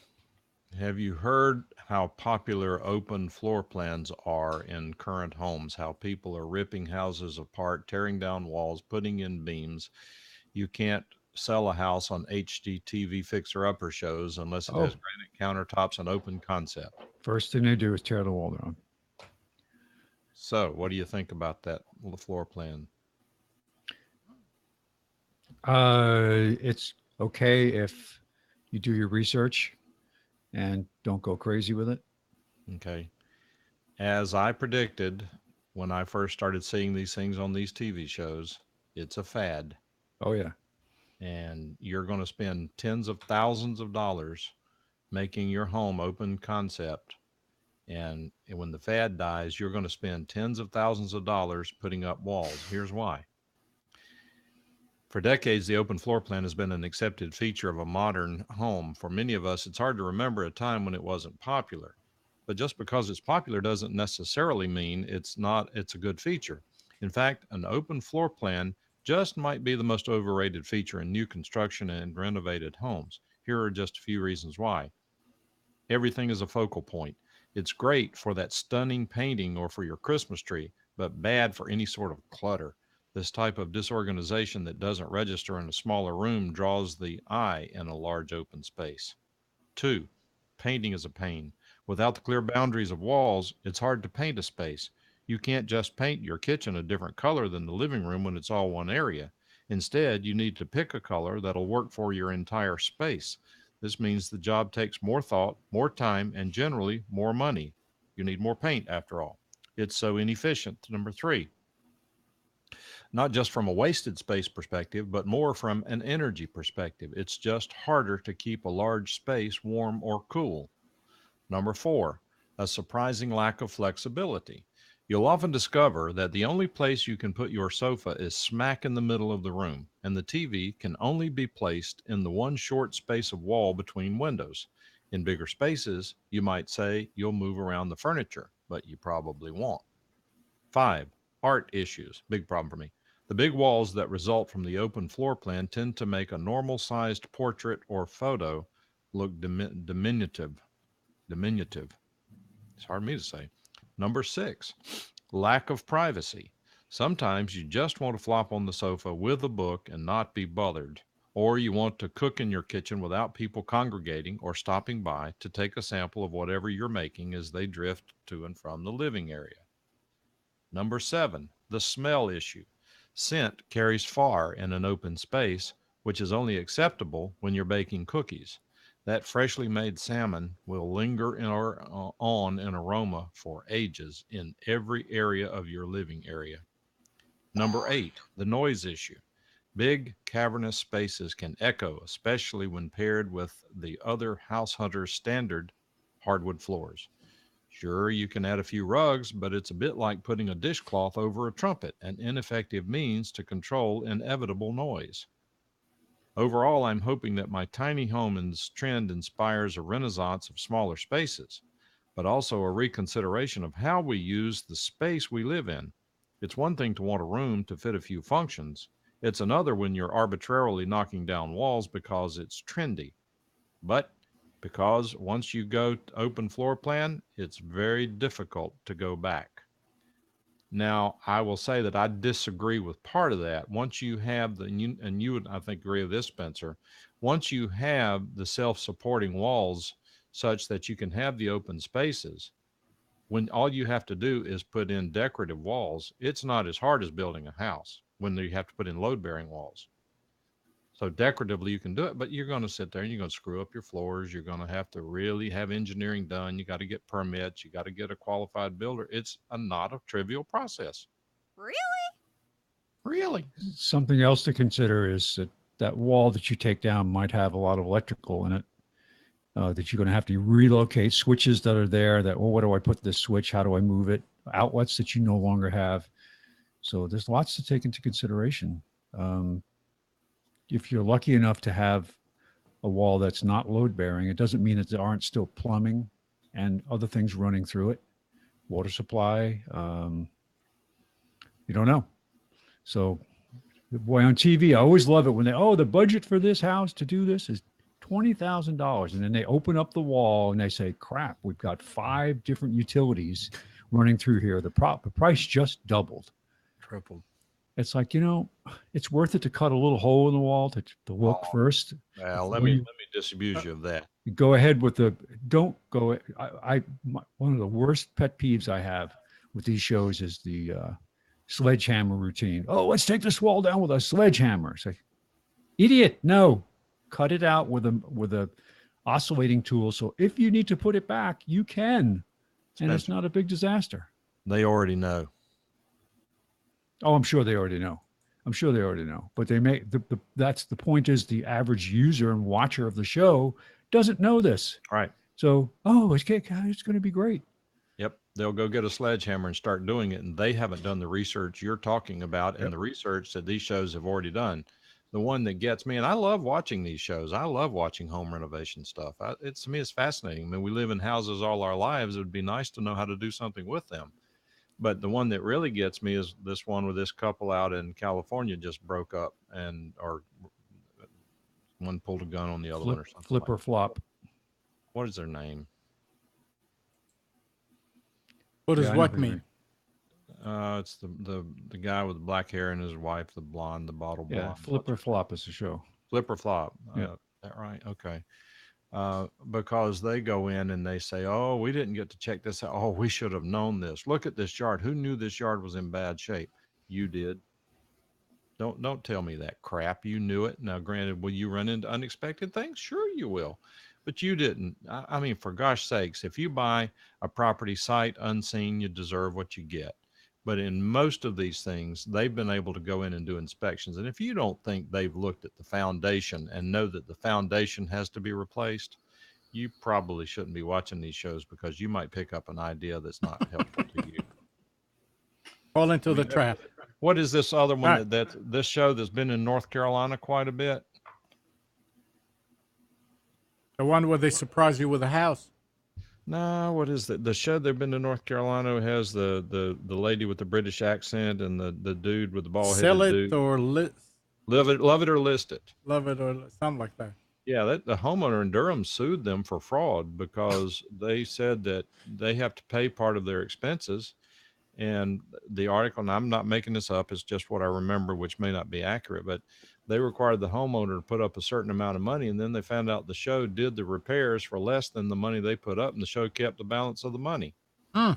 have you heard how popular open floor plans are in current homes? How people are ripping houses apart, tearing down walls, putting in beams. You can't sell a house on HGTV fixer-upper shows unless it has granite countertops and open concept. First thing they do is tear the wall down. So, what do you think about that floor plan? It's okay if you do your research and don't go crazy with it. Okay. As I predicted when I first started seeing these things on these TV shows, it's a fad. Oh, yeah. And you're going to spend tens of thousands of dollars making your home open concept. And when the fad dies, you're going to spend tens of thousands of dollars putting up walls. Here's why. For decades, the open floor plan has been an accepted feature of a modern home. For many of us, it's hard to remember a time when it wasn't popular. But just because it's popular doesn't necessarily mean it's a good feature. In fact, an open floor plan just might be the most overrated feature in new construction and renovated homes. Here are just a few reasons why. Everything is a focal point. It's great for that stunning painting or for your Christmas tree, but bad for any sort of clutter. This type of disorganization that doesn't register in a smaller room draws the eye in a large open space. 2. Painting is a pain. Without the clear boundaries of walls, it's hard to paint a space. You can't just paint your kitchen a different color than the living room when it's all one area. Instead, you need to pick a color that'll work for your entire space. This means the job takes more thought, more time, and generally more money. You need more paint, after all. It's so inefficient. Number 3, not just from a wasted space perspective, but more from an energy perspective. It's just harder to keep a large space warm or cool. Number 4, a surprising lack of flexibility. You'll often discover that the only place you can put your sofa is smack in the middle of the room, and the TV can only be placed in the one short space of wall between windows. In bigger spaces, you might say you'll move around the furniture, but you probably won't. 5, art issues. Big problem for me. The big walls that result from the open floor plan tend to make a normal-sized portrait or photo look diminutive. It's hard for me to say. Number 6, lack of privacy. Sometimes you just want to flop on the sofa with a book and not be bothered. Or you want to cook in your kitchen without people congregating or stopping by to take a sample of whatever you're making as they drift to and from the living area. Number 7, the smell issue. Scent carries far in an open space, which is only acceptable when you're baking cookies. That freshly made salmon will linger on an aroma for ages in every area of your living area. Number 8, the noise issue. Big, cavernous spaces can echo, especially when paired with the other house hunters' standard hardwood floors. Sure, you can add a few rugs, but it's a bit like putting a dishcloth over a trumpet, an ineffective means to control inevitable noise. Overall, I'm hoping that my tiny home trend inspires a renaissance of smaller spaces, but also a reconsideration of how we use the space we live in. It's one thing to want a room to fit a few functions. It's another when you're arbitrarily knocking down walls because it's trendy. But because once you go to open floor plan, it's very difficult to go back. Now, I will say that I disagree with part of that. Once you have and you would, I think, agree with this, Spencer, once you have the self-supporting walls such that you can have the open spaces, when all you have to do is put in decorative walls, it's not as hard as building a house when you have to put in load-bearing walls. So decoratively you can do it, but you're going to sit there and you're going to screw up your floors. You're going to have to really have engineering done. You got to get permits. You got to get a qualified builder. It's not a trivial process. Really? Something else to consider is that wall that you take down might have a lot of electrical in it. That you're going to have to relocate switches that are there that, well, where do I put this switch? How do I move it? Outlets that you no longer have. So there's lots to take into consideration. If you're lucky enough to have a wall that's not load bearing, it doesn't mean that there aren't still plumbing and other things running through it. Water supply, you don't know. So boy, on TV, I always love it when the budget for this house to do this is $20,000. And then they open up the wall and they say, crap, we've got 5 different utilities running through here. The price just doubled. Tripled. It's like, it's worth it to cut a little hole in the wall to look first. Well, let me disabuse you of that. Go ahead with don't go. One of the worst pet peeves I have with these shows is the sledgehammer routine. Oh, let's take this wall down with a sledgehammer. It's like, idiot, no. Cut it out with a oscillating tool. So if you need to put it back, you can. And it's not a big disaster. They already know. Oh, I'm sure they already know. But they make that's the point is the average user and watcher of the show doesn't know this. Right. So, it's going to be great. Yep. They'll go get a sledgehammer and start doing it. And they haven't done the research you're talking about and the research that these shows have already done. the one that gets me, and I love watching these shows. I love watching home renovation stuff. To me, it's fascinating. I mean, we live in houses all our lives. It would be nice to know how to do something with them. But the one that really gets me is this one with this couple out in California just broke up, or one pulled a gun on the other one or something. Flip or flop. What is their name? What does Yeah, I know what who you mean? mean. It's the guy with the black hair and his wife, the blonde, the bottle blonde. Yeah, Flip or flop is the show. Flip or flop. Yeah. Is that right? Okay. Because they go in and they say, "Oh, we didn't get to check this out. Oh, we should have known this. Look at this yard. Who knew this yard was in bad shape? You did. Don't tell me that crap. You knew it. Now, granted, will you run into unexpected things? Sure, you will, but you didn't. I mean, for gosh sakes, if you buy a property sight unseen, you deserve what you get. But in most of these things, they've been able to go in and do inspections. And if you don't think they've looked at the foundation and know that the foundation has to be replaced, you probably shouldn't be watching these shows, because you might pick up an idea that's not helpful to you. Fall into the trap. What is this other one Right. that this show that's been in North Carolina quite a bit? The one where they surprise you with a house. No, what is the show they've been to North Carolina has the lady with the British accent and the dude with the bald headed Sell it dude. or Love it or list it. love it or something like that. Yeah, the homeowner in Durham sued them for fraud because they said that they have to pay part of their expenses. And the article, and I'm not making this up, it's just what I remember, which may not be accurate, but they required the homeowner to put up a certain amount of money, and then they found out the show did the repairs for less than the money they put up, and the show kept the balance of the money. Hmm.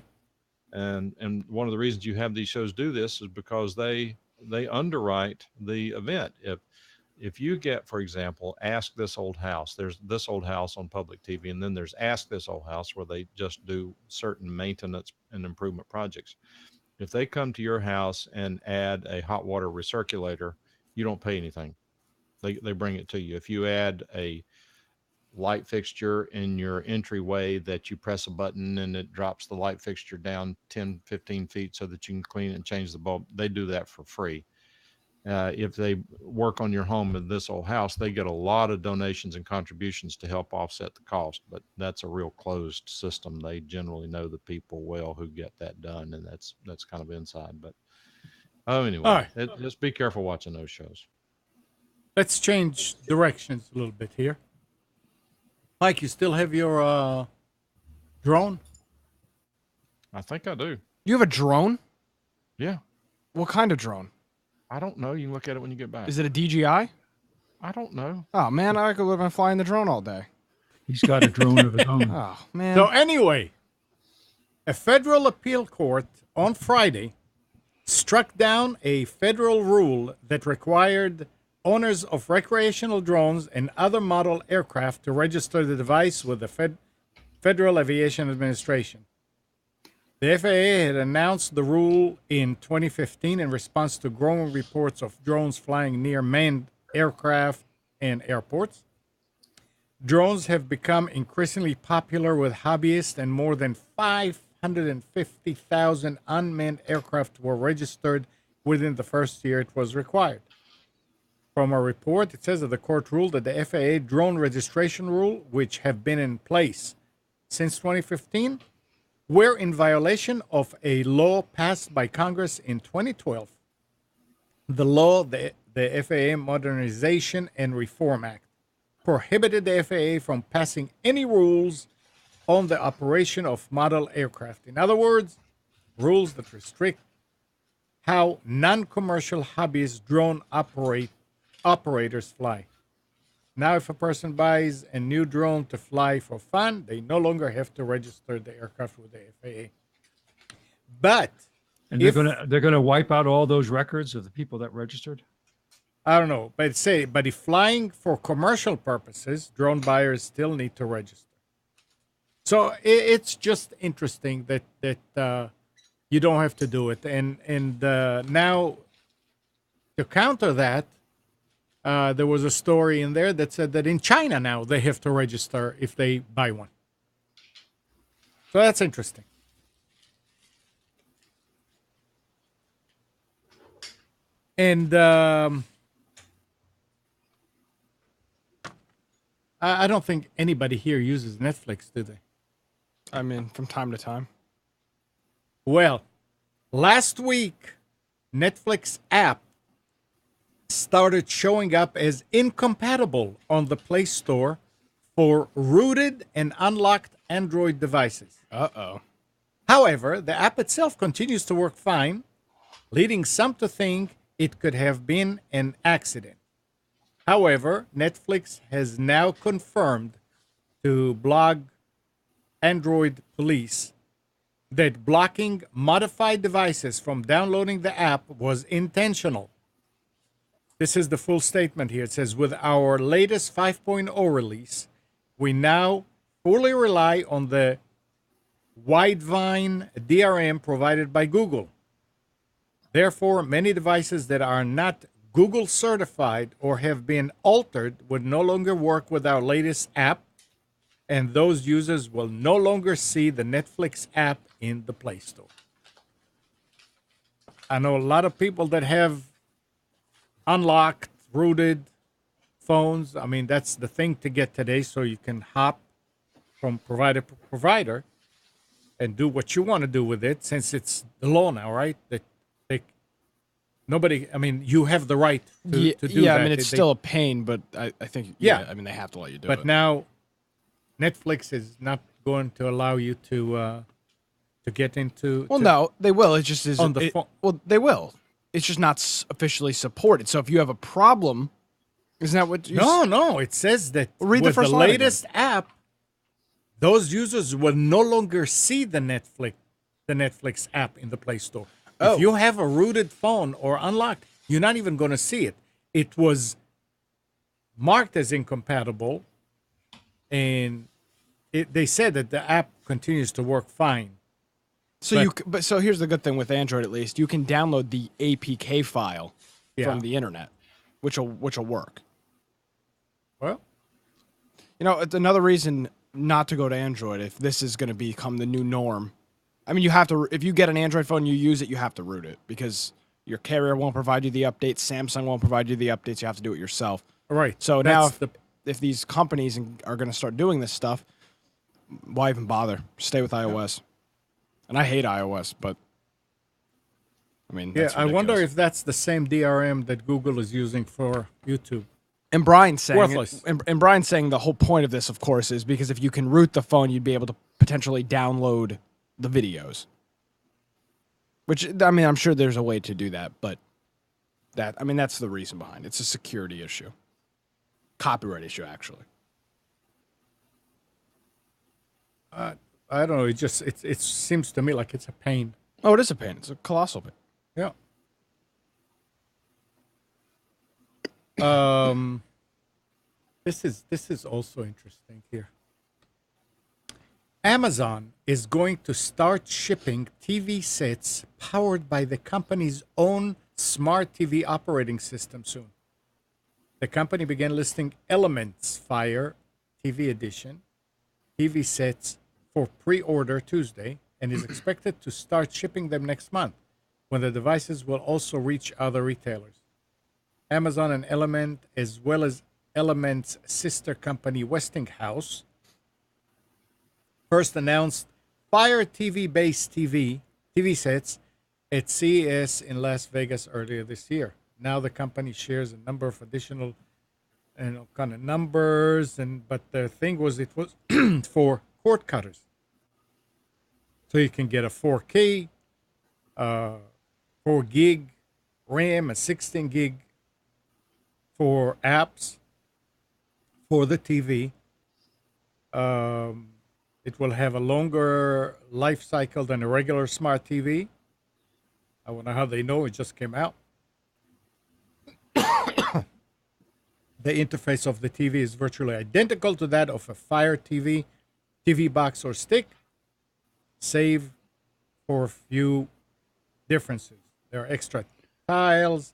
And one of the reasons you have these shows do this is because they underwrite the event. If you get, for example, Ask This Old House, there's This Old House on public TV, and then there's Ask This Old House, where they just do certain maintenance and improvement projects. If they come to your house and add a hot water recirculator, you don't pay anything. They bring it to you. If you add a light fixture in your entryway that you press a button and it drops the light fixture down 10, 15 feet so that you can clean it and change the bulb, they do that for free. If they work on your home in This Old House, they get a lot of donations and contributions to help offset the cost, but that's a real closed system. They generally know the people well who get that done, and that's kind of inside. But anyway, All right. just be careful watching those shows. Let's change directions a little bit here. Mike, you still have your drone? I think I do. You have a drone? Yeah. What kind of drone? I don't know. You can look at it when you get back. Is it a DJI? I don't know. Oh man, I could have been flying the drone all day. He's got a drone of his own. Oh man. So anyway, a federal appeal court on Friday struck down a federal rule that required owners of recreational drones and other model aircraft to register the device with the Federal Aviation Administration. The FAA had announced the rule in 2015 in response to growing reports of drones flying near manned aircraft and airports. Drones have become increasingly popular with hobbyists, and more than 550,000 unmanned aircraft were registered within the first year it was required. From a report, it says that the court ruled that the FAA drone registration rule, which have been in place since 2015, were in violation of a law passed by Congress in 2012. The law, the FAA Modernization and Reform Act, prohibited the FAA from passing any rules on the operation of model aircraft. In other words, rules that restrict how non-commercial hobbyist drone operators fly. Now, if a person buys a new drone to fly for fun, they no longer have to register the aircraft with the FAA. But And they're gonna wipe out all those records of the people that registered. I don't know, but if flying for commercial purposes, drone buyers still need to register. So it's just interesting that you don't have to do it, and now to counter that. There was a story in there that said that in China now they have to register if they buy one. So that's interesting. And I don't think anybody here uses Netflix, do they? I mean, from time to time. Well, last week, Netflix app started showing up as incompatible on the Play Store for rooted and unlocked Android devices. Uh-oh. However, the app itself continues to work fine, leading some to think it could have been an accident. However, Netflix has now confirmed to blog Android Police that blocking modified devices from downloading the app was intentional. This is the full statement here. It says, with our latest 5.0 release, we now fully rely on the Widevine DRM provided by Google. Therefore, many devices that are not Google certified or have been altered would no longer work with our latest app, and those users will no longer see the Netflix app in the Play Store. I know a lot of people that have unlocked, rooted phones. I mean, that's the thing to get today, so you can hop from provider to provider and do what you want to do with it, since it's the law now, right? That nobody, I mean, you have the right to do that. Yeah, I mean, it's still a pain, but I think, I mean, they have to let you do it. But now, Netflix is not going to allow you to get into. Well, no, they will. It just is on the phone. Well, they will. It's just not officially supported. So if you have a problem, isn't that what? No. It says that Read the with first the line latest app, those users will no longer see the Netflix app in the Play Store. Oh. If you have a rooted phone or unlocked, you're not even going to see it. It was marked as incompatible, and they said that the app continues to work fine. So so here's the good thing with Android, at least you can download the APK file from the internet, which will work. Well, you know, it's another reason not to go to Android if this is going to become the new norm. I mean, you have to, if you get an Android phone, you use it, you have to root it because your carrier won't provide you the updates. Samsung won't provide you the updates. You have to do it yourself. right. So now if these companies are going to start doing this stuff, why even bother? Stay with iOS. And I hate iOS, but I mean, that's I wonder ridiculous. if that's the same DRM that Google is using for YouTube. And Brian's saying, Worthless. and Brian's saying the whole point of this, of course, is because if you can root the phone, you'd be able to potentially download the videos. Which, I mean, I'm sure there's a way to do that, but that's the reason behind it. It's a security issue. Copyright issue, actually. I don't know. It seems to me like it's a pain. Oh, it is a pain. It's a colossal pain. Yeah. This is also interesting here. Amazon is going to start shipping TV sets powered by the company's own smart TV operating system soon. The company began listing Elements Fire TV Edition TV sets for pre-order Tuesday and is expected to start shipping them next month, when the devices will also reach other retailers. Amazon and Element, as well as Element's sister company Westinghouse, first announced Fire TV-based TV sets at CES in Las Vegas earlier this year. Now the company shares a number of additional kind of numbers, but the thing was it was for cord cutters. So you can get a 4K, 4 gig RAM, a 16 gig for apps for the TV. It will have a longer life cycle than a regular smart TV. I wonder how they know. It just came out. The interface of the TV is virtually identical to that of a Fire TV box or stick, save for a few differences. There are extra tiles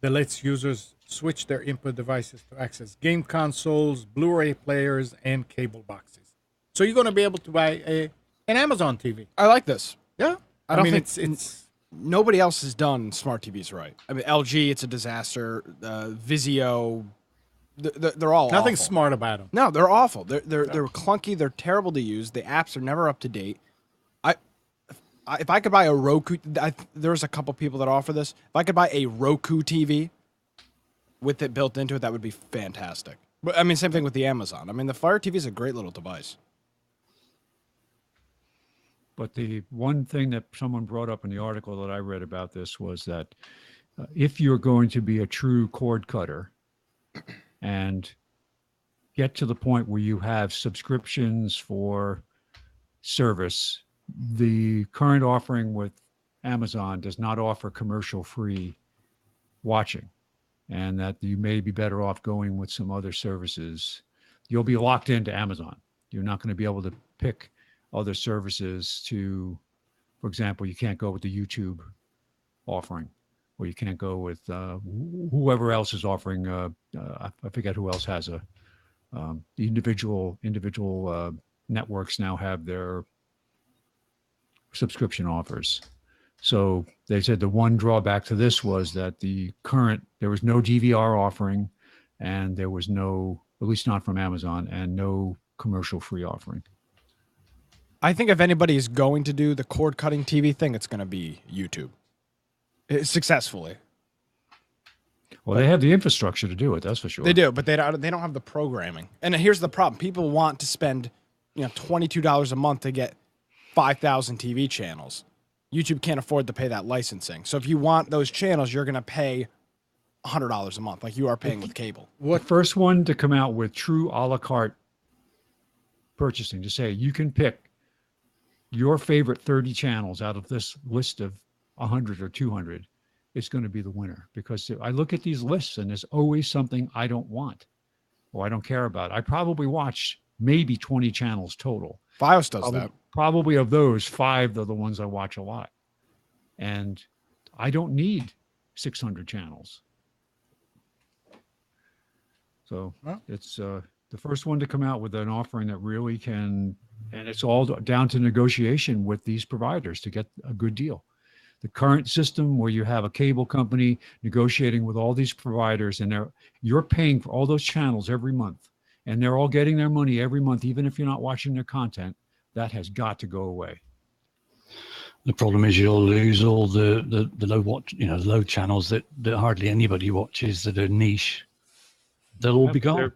that lets users switch their input devices to access game consoles, Blu-ray players, and cable boxes. So you're going to be able to buy an Amazon TV. I like this. Yeah, I don't mean think it's nobody else has done smart TVs right. I mean, LG, it's a disaster. Vizio, They're all Nothing awful. smart about them. No, they're awful. They're clunky. They're terrible to use. The apps are never up to date. If I could buy a Roku, there's a couple people that offer this. If I could buy a Roku TV with it built into it, that would be fantastic. But I mean, same thing with the Amazon. I mean, the Fire TV is a great little device. But the one thing that someone brought up in the article that I read about this was that if you're going to be a true cord cutter and get to the point where you have subscriptions for service, the current offering with Amazon does not offer commercial-free watching, and that you may be better off going with some other services. You'll be locked into Amazon. You're not going to be able to pick other services to, for example, you can't go with the YouTube offering, or you can't go with whoever else is offering. I forget who else has the individual networks now have their subscription offers. So they said the one drawback to this was that there was no DVR offering, and there was no, at least not from Amazon, and no commercial free offering. I think if anybody is going to do the cord cutting TV thing, it's going to be YouTube. Successfully. Well, they have the infrastructure to do it, that's for sure. They do, but they don't have the programming. And here's the problem: people want to spend, $22 a month to get 5,000 TV channels. YouTube can't afford to pay that licensing. So if you want those channels, you're going to pay $100 a month, like you are paying with cable. The first one to come out with true a la carte purchasing, to say you can pick your favorite 30 channels out of this list of 100 or 200, it's going to be the winner. Because I look at these lists and there's always something I don't want or I don't care about. I probably watch maybe 20 channels total. Fios does that. Probably of those, 5 are the ones I watch a lot. And I don't need 600 channels. So it's the first one to come out with an offering that really can, and it's all down to negotiation with these providers to get a good deal. The current system where you have a cable company negotiating with all these providers, and you're paying for all those channels every month, and they're all getting their money every month, even if you're not watching their content, that has got to go away. The problem is you'll lose all the low channels that hardly anybody watches, that are niche. They'll all be gone.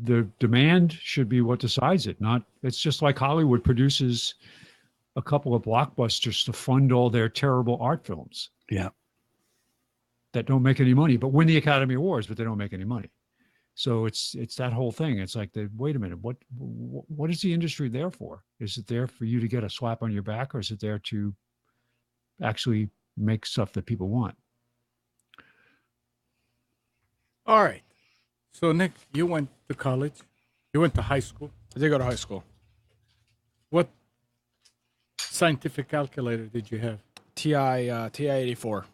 The demand should be what decides it. It's just like Hollywood produces a couple of blockbusters to fund all their terrible art films. Yeah. That don't make any money, but win the Academy Awards, but they don't make any money. So it's that whole thing. It's like, wait a minute, what is the industry there for? Is it there for you to get a slap on your back, or is it there to actually make stuff that people want? All right. So, Nick, you went to college. You went to high school. I did go to high school. What scientific calculator did you have? TI-84.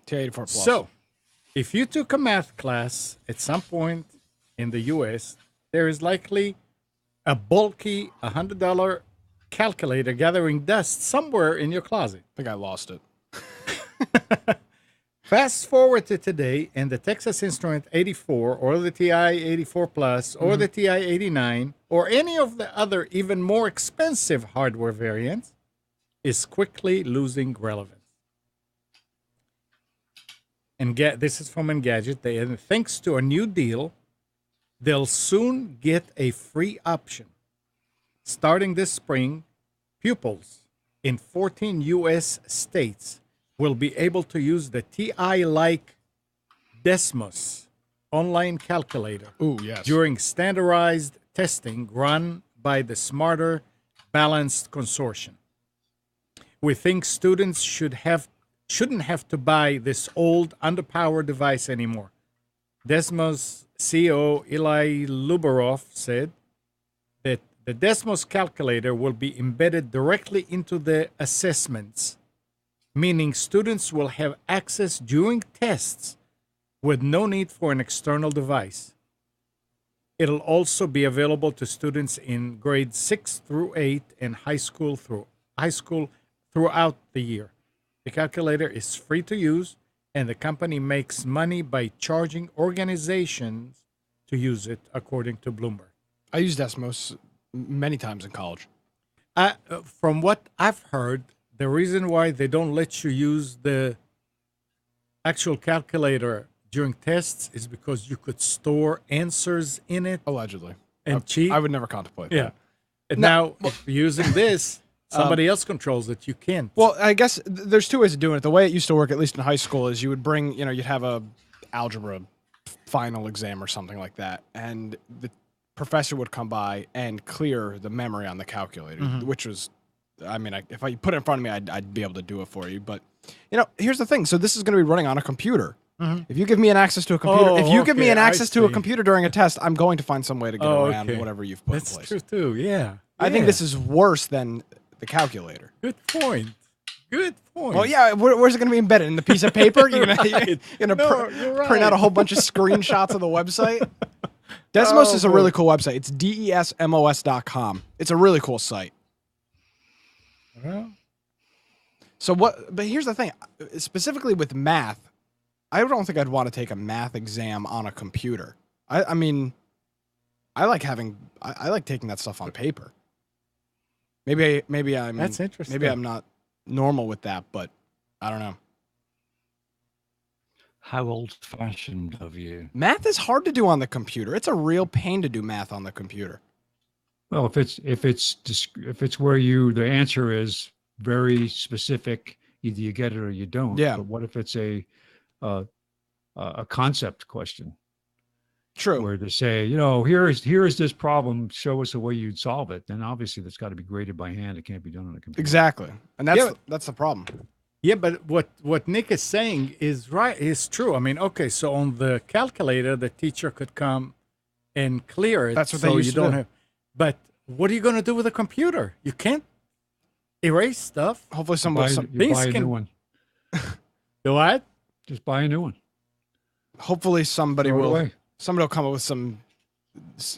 TI-84 Plus. So, if you took a math class at some point in the U.S., there is likely a bulky $100 calculator gathering dust somewhere in your closet. I think I lost it. Fast forward to today, and the Texas Instrument 84, or the TI 84 Plus, or the TI 89, or any of the other even more expensive hardware variants is quickly losing relevance. And this is from Engadget. And thanks to a new deal, they'll soon get a free option. Starting this spring, pupils in 14 U.S. states will be able to use the TI-like Desmos online calculator during standardized testing run by the Smarter Balanced Consortium. We think students shouldn't have to buy this old, underpowered device anymore. Desmos CEO Eli Lubarov said that the Desmos calculator will be embedded directly into the assessments, meaning students will have access during tests with no need for an external device. It'll also be available to students in grades 6 through 8 and high school throughout the year. The calculator is free to use and the company makes money by charging organizations to use it, according to Bloomberg. I used Desmos many times in college. From what I've heard, the reason why they don't let you use the actual calculator during tests is because you could store answers in it Allegedly. and cheat. I would never contemplate Yeah. that. And No, now, if you're using this, somebody else controls it. You can't. Well, I guess there's two ways of doing it. The way it used to work, at least in high school, is you would bring, you'd have a algebra final exam or something like that, and the professor would come by and clear the memory on the calculator, which was, I mean, if I put it in front of me, I'd be able to do it for you. But, here's the thing. So this is going to be running on a computer. If you give me an access to a computer, if you give me an access to a computer during a test, I'm going to find some way to get around whatever you've put in place. That's true too. Yeah. I think this is worse than the calculator. Good point. Good point. Well, yeah. Where's it going to be embedded in the piece of paper? You're gonna No, you're print out a right. whole bunch of screenshots of the website. Desmos is a really cool website. It's desmos.com. It's a really cool site. Well, So but here's the thing. Specifically with math, I don't think I'd want to take a math exam on a computer. I mean, I like taking that stuff on paper. Maybe I'm that's interesting. maybe I'm not normal with that, but I don't know. How old-fashioned of you. Math is hard to do on the computer. It's a real pain to do math on the computer. Well, if it's where the answer is very specific, either you get it or you don't. Yeah. But what if it's a concept question True. where they say, here is this problem, show us a way you'd solve it? Then obviously that's got to be graded by hand. It can't be done on a computer. Exactly. And that's Yeah. that's the problem. Yeah, but what Nick is saying is right. Is true. I mean, okay, so on the calculator, the teacher could come and clear it. That's what so they used you to don't do. have. But what are you going to do with a computer? You can't erase stuff. Hopefully You buy things a can- new one. Do what? Just buy a new one. hopefully somebody Throw it will away. come up with some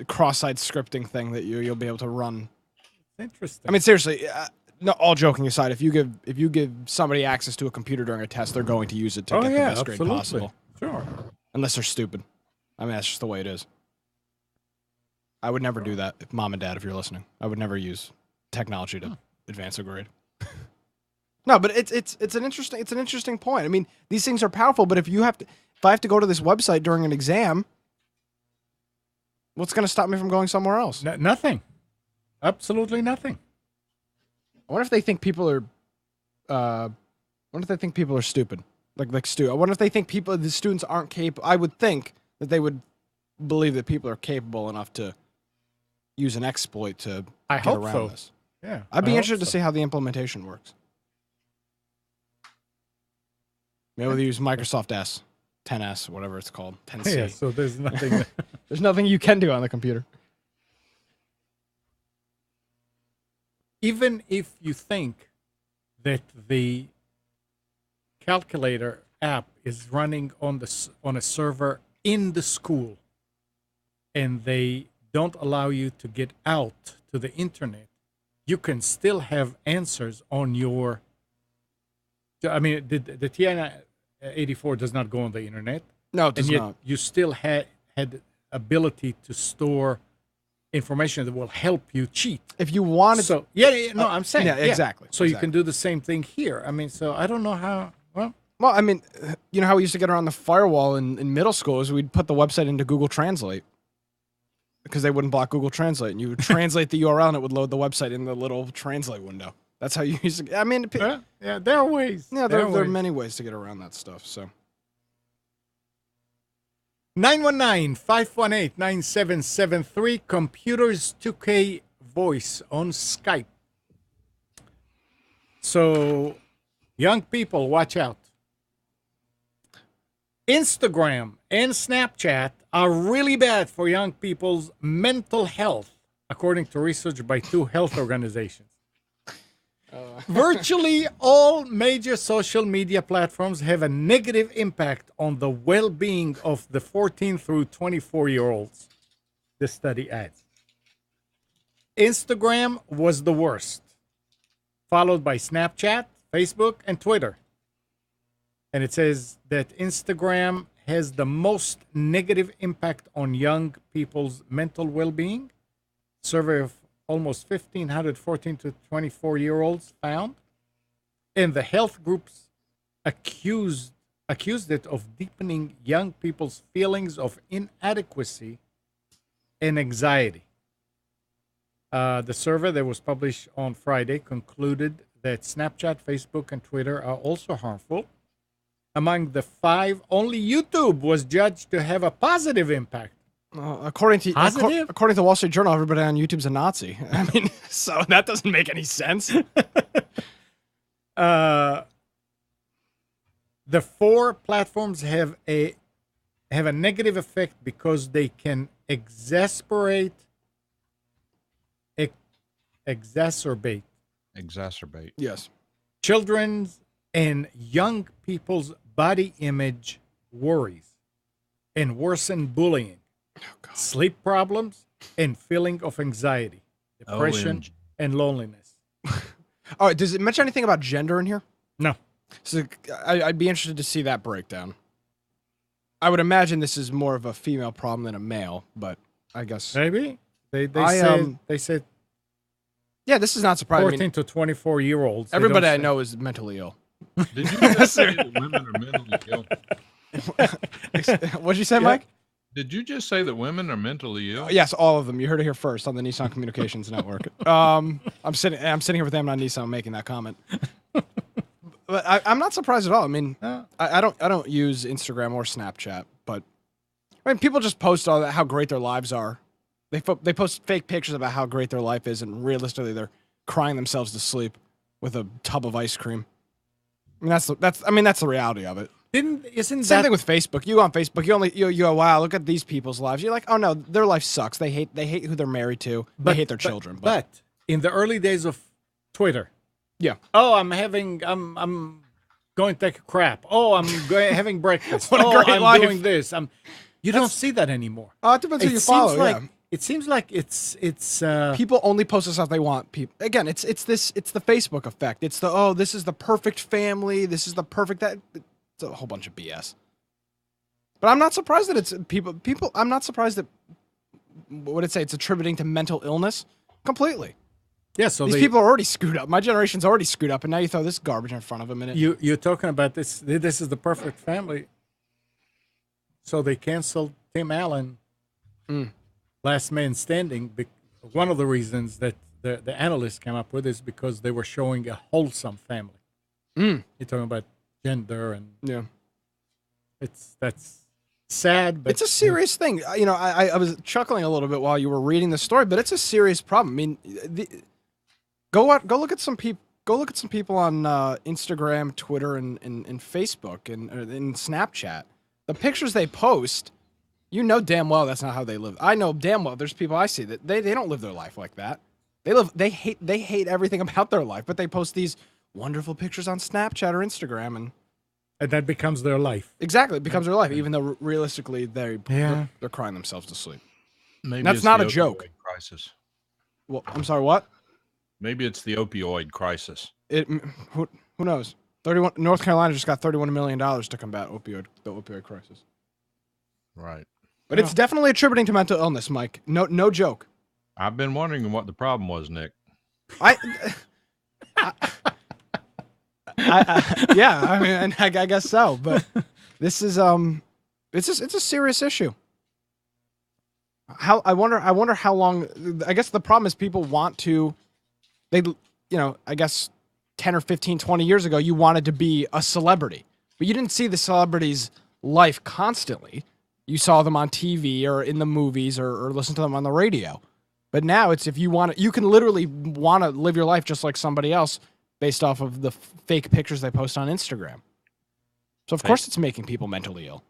cross-site scripting thing that you'll be able to run. Interesting. I mean, seriously, no. All joking aside, if you give somebody access to a computer during a test, they're going to use it to get the best grade possible, Sure. unless they're stupid. I mean, that's just the way it is. I would never do that. If Mom and Dad, if you're listening, I would never use technology to advance a grade. No, but it's an interesting point. I mean, these things are powerful, but if I have to go to this website during an exam, what's going to stop me from going somewhere else? Nothing. Absolutely nothing. I wonder if they think people are. I wonder if they think people are stupid. I wonder if they think the students aren't capable. I would think that they would believe that people are capable enough to use an exploit to I get hope around so. this. Yeah. I'd be I hope interested to so. see how the implementation works. Maybe we'll use Microsoft S, 10S, whatever it's called, 10C. Yeah, so there's nothing. There's nothing you can do on the computer. Even if you think that the calculator app is running on a server in the school, and they don't allow you to get out to the internet, you can still have answers on your. I mean, the TI-84 does not go on the internet, No, it does and yet not. you still had ability to store information that will help you cheat. If you wanted So no, I'm saying yeah, exactly, So you exactly. can do the same thing here. I mean, so I don't know how. Well, Well, I mean, you know how we used to get around the firewall in middle school is we'd put the website into Google Translate because they wouldn't block Google Translate, and you would translate the URL and it would load the website in the little translate window. That's how you used to. I mean, yeah, there are ways. yeah, there there are ways. many ways to get around that stuff. So 919-518-9773. Computers 2K voice on Skype. So, young people, watch out. Instagram and Snapchat are really bad for young people's mental health, according to research by two health organizations. Virtually all major social media platforms have a negative impact on the well-being of the 14 through 24-year-olds, the study adds. Instagram was the worst, followed by Snapchat, Facebook, and Twitter. And it says that Instagram has the most negative impact on young people's mental well-being. Survey of almost 1,500 14 to 24-year-olds found. And the health groups accused it of deepening young people's feelings of inadequacy and anxiety. The survey that was published on Friday concluded that Snapchat, Facebook, and Twitter are also harmful. Among the 5, only YouTube was judged to have a positive impact. According to the Wall Street Journal, everybody on YouTube's a Nazi. I mean, so that doesn't make any sense. The 4 platforms have a negative effect because they can exacerbate Yes. children's and young people's body image worries and worsen bullying, sleep problems, and feeling of anxiety, depression, and loneliness. All right, does it mention anything about gender in here? No. So I'd be interested to see that breakdown. I would imagine this is more of a female problem than a male, but I guess Maybe. They said yeah, this is not surprising. 14 to 24-year-olds. Everybody I know is mentally ill. Did you just say that women are mentally ill? What'd you say, Mike? Did you just say that women are mentally ill? Yes, all of them. You heard it here first on the Nissan Communications Network. I'm sitting here with them on Nissan making that comment. But I'm not surprised at all. I mean, I don't use Instagram or Snapchat, but I mean, people just post all that how great their lives are. They post fake pictures about how great their life is, and realistically, they're crying themselves to sleep with a tub of ice cream. I mean, that's the reality of it. Isn't Same that thing with Facebook. You go on Facebook, you go, wow, look at these people's lives. You're like, oh no, their life sucks. They hate who they're married to. They hate their children. But in the early days of Twitter, yeah. Oh, I'm going to take a crap. Oh, I'm having breakfast. What a oh, great I'm life. doing this. You don't see that anymore. It depends who you follow. It seems like it's People only post the stuff they want. Again, it's the Facebook effect. It's this is the perfect family. This is the perfect that. It's a whole bunch of BS. But I'm not surprised that it's people. I'm not surprised that what would it say? It's attributing to mental illness completely. Yeah, so these people are already screwed up. My generation's already screwed up, and now you throw this garbage in front of them. You're talking about this. This is the perfect family. So they canceled Tim Allen, Last Man Standing. One of the reasons that the analysts came up with is because they were showing a wholesome family. You're talking about gender and that's sad, but it's a serious thing. I was chuckling a little bit while you were reading the story, but it's a serious problem. I mean, go look at some people. Go look at some people on Instagram, Twitter, and Facebook, and Snapchat. The pictures they post, you know damn well that's not how they live. I know damn well there's people I see that they don't live their life like that. They hate everything about their life, but they post these wonderful pictures on Snapchat or Instagram, and that becomes their life. Exactly, it becomes their life, even though realistically they're crying themselves to sleep. Maybe that's not a joke. Crisis. Well, I'm sorry, what? Maybe it's the opioid crisis. Who knows? North Carolina just got $31 million to combat the opioid crisis. Right. But it's definitely attributing to mental illness, Mike. No joke. I've been wondering what the problem was, Nick. Yeah, I mean, I guess so. But this is it's a serious issue. I wonder how long. I guess the problem is people want to. I guess 10 or 15, 20 years ago, you wanted to be a celebrity, but you didn't see the celebrity's life constantly. You saw them on TV or in the movies or listen to them on the radio. But now it's if you want to, you can literally want to live your life just like somebody else based off of the fake pictures they post on Instagram. So of course it's making people mentally ill.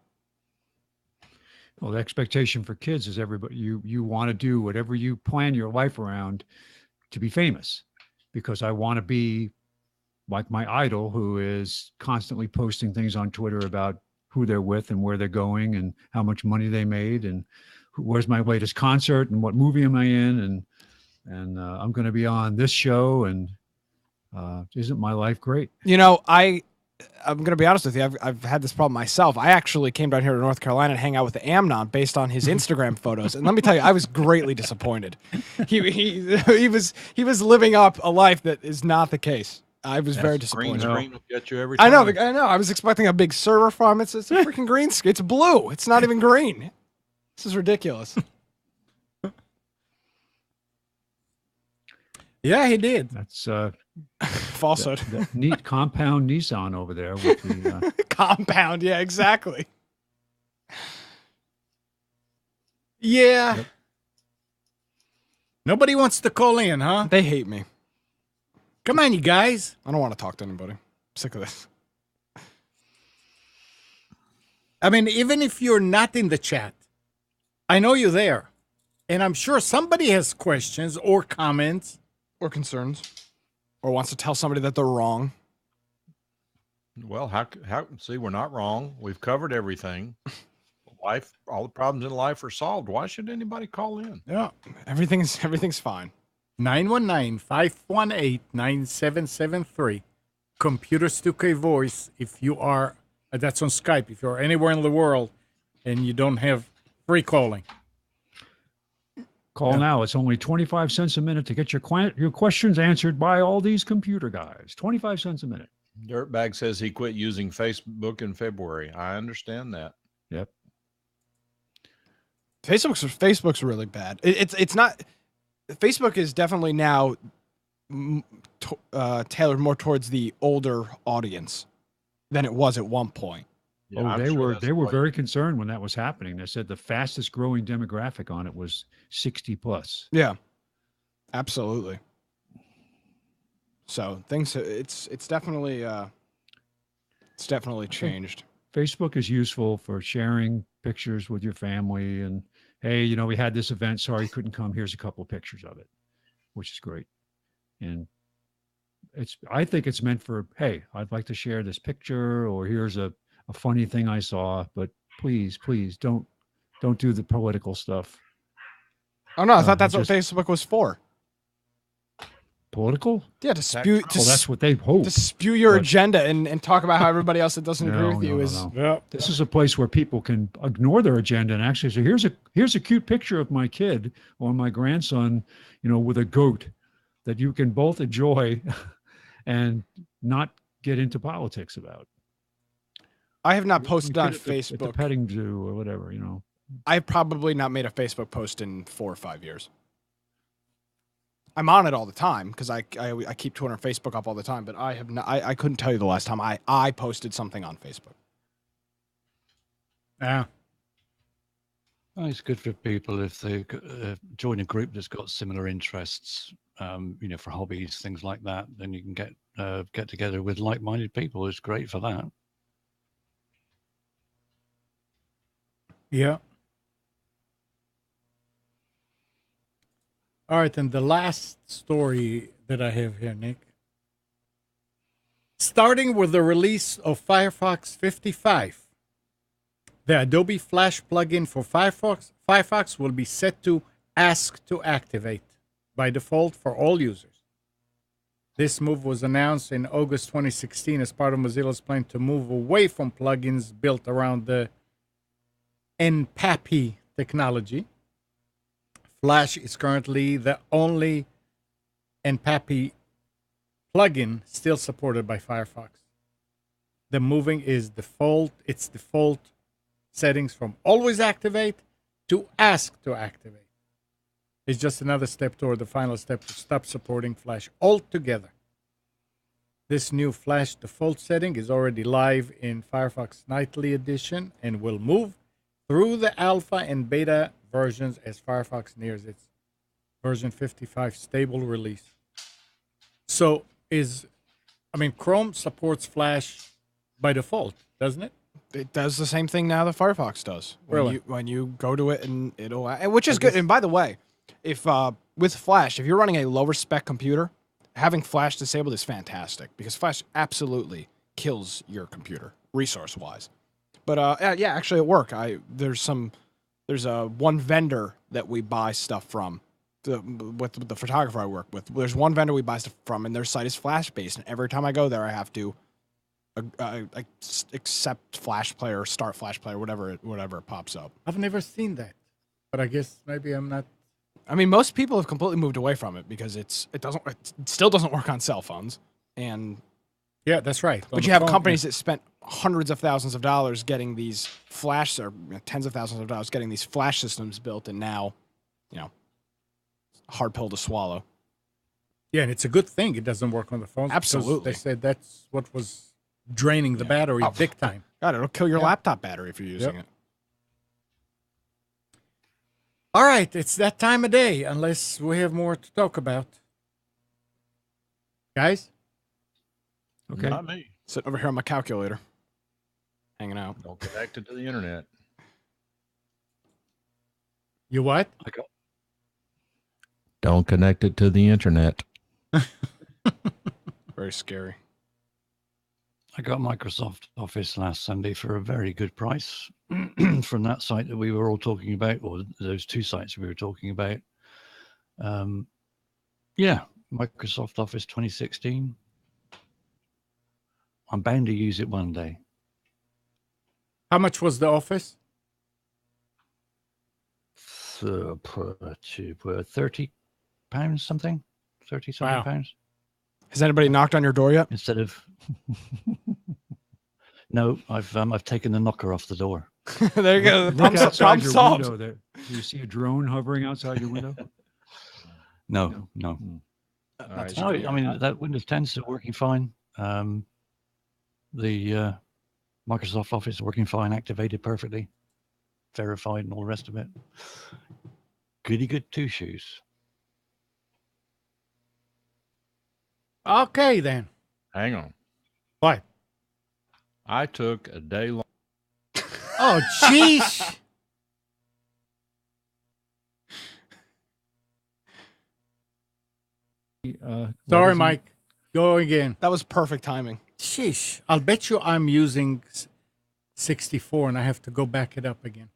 Well, the expectation for kids is everybody you want to do whatever you plan your life around to be famous, because I want to be like my idol who is constantly posting things on Twitter about who they're with and where they're going and how much money they made and where's my latest concert and what movie am I in and I'm going to be on this show and isn't my life great? I I'm going to be honest with you. I've had this problem myself. I actually came down here to North Carolina and hang out with Amnon based on his Instagram photos. And let me tell you, I was greatly disappointed. He was living up a life that is not the case. I was very Green disappointed. screen will get you every I time. know. I know. I was expecting a big server farm. It's a freaking green screen. It's blue. It's not even green. This is ridiculous. Yeah, he did. That's Falsehood. that neat compound Nissan over there with the Compound. Yeah, exactly. Yeah. Yep. Nobody wants to call in, huh? They hate me. Come on, you guys. I don't want to talk to anybody. I'm sick of this. I mean, even if you're not in the chat, I know you're there. And I'm sure somebody has questions or comments. Or concerns. Or wants to tell somebody that they're wrong. Well, how see, we're not wrong. We've covered everything. Life, all the problems in life are solved. Why should anybody call in? Yeah. Everything's fine. 919-518-9773. Computer Stuke voice. If you are, that's on Skype. If you're anywhere in the world and you don't have free calling. call now. It's only 25 cents a minute to get your questions answered by all these computer guys. 25 cents a minute. Dirtbag says he quit using Facebook in February. I understand that. Yep. Facebook's really bad. It's not. Facebook is definitely now tailored more towards the older audience than it was at one point. Yeah, Oh, I'm they sure were that's they were why- very concerned when that was happening. They said the fastest growing demographic on it was 60 plus. Yeah, absolutely. So it's definitely changed. Facebook is useful for sharing pictures with your family and hey, we had this event. Sorry you couldn't come. Here's a couple of pictures of it, which is great. And I think it's meant for, hey, I'd like to share this picture or here's a funny thing I saw, but please don't do the political stuff. Oh no, I thought that's just- what Facebook was for. Political? Yeah, to spew Well, that's what they hope. to spew your but- agenda and talk about how everybody else that doesn't agree with you is. No. Yeah. This is a place where people can ignore their agenda and actually say, here's a cute picture of my kid or my grandson, with a goat that you can both enjoy and not get into politics about. I have not We posted could on at the Facebook. petting zoo or whatever, I've probably not made a Facebook post in 4 or 5 years. I'm on it all the time because I keep Twitter and Facebook up all the time, but I have not. I couldn't tell you the last time I posted something on Facebook. Yeah. Oh, it's good for people if they join a group that's got similar interests, for hobbies, things like that. Then you can get together with like-minded people. It's great for that. Yeah. All right, and the last story that I have here, Nick. Starting with the release of Firefox 55, the Adobe Flash plugin for Firefox will be set to Ask to Activate by default for all users. This move was announced in August 2016 as part of Mozilla's plan to move away from plugins built around the NPAPI technology. Flash is currently the only NPAPI plugin still supported by Firefox. The moving is default settings from always activate to ask to activate. It's just another step toward the final step to stop supporting Flash altogether. This new Flash default setting is already live in Firefox Nightly Edition and will move through the alpha and beta versions as Firefox nears its version 55 stable release. So Chrome supports Flash by default, doesn't it? It does the same thing now that Firefox does. Really? When you go to it and it'll, which is good. And by the way, if with Flash, if you're running a lower spec computer, having Flash disabled is fantastic because Flash absolutely kills your computer resource wise. But yeah, actually at work, there's one vendor that we buy stuff from. With the photographer I work with, there's one vendor we buy stuff from, and their site is Flash based. And every time I go there, I have to accept Flash Player, start Flash Player, whatever it pops up. I've never seen that, but I guess maybe I'm not. I mean, most people have completely moved away from it because it still doesn't work on cell phones, and Yeah, that's right. On but the you have phone, companies that spent hundreds of thousands of dollars getting these flash, or tens of thousands of dollars getting these flash systems built, and now, hard pill to swallow. Yeah, and it's a good thing it doesn't work on the phones. because Absolutely. They said that's what was draining the battery big time. God, it'll kill your Yeah. laptop battery if you're using Yep. it. All right, it's that time of day, unless we have more to talk about. Guys? Okay. Not me. Sitting over here on my calculator, hanging out. Don't connect it to the internet. You what? Don't connect it to the internet. Very scary. I got Microsoft Office last Sunday for a very good price from that site that we were all talking about, or those two sites we were talking about. Yeah, Microsoft Office 2016. I'm bound to use it one day. How much was the office? £30 something, 30 something Wow. pounds. Has anybody knocked on your door yet? Instead of no, I've taken the knocker off the door. There you go. Look outside Problem your solved. window there. Do you see a drone hovering outside your window? No. All right. No, I mean that Windows 10 is working fine. The Microsoft Office is working fine, activated perfectly, verified, and all the rest of it. Goody good two shoes. Okay, then. Hang on. What? I took a day long. Oh, jeez. Sorry, Mike. Go again. That was perfect timing. Sheesh. I'll bet you I'm using 64 and I have to go back it up again.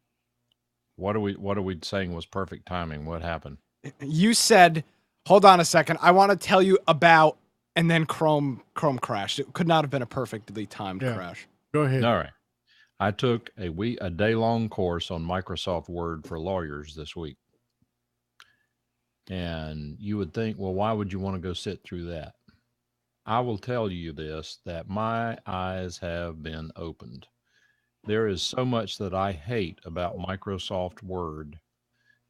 What are we saying was perfect timing? What happened? You said, "Hold on a second. I want to tell you about," and then Chrome crashed. It could not have been a perfectly timed Yeah. crash. Go ahead. All right. I took a day long course on Microsoft Word for lawyers this week. And you would think, well, why would you want to go sit through that? I will tell you this, that my eyes have been opened. There is so much that I hate about Microsoft Word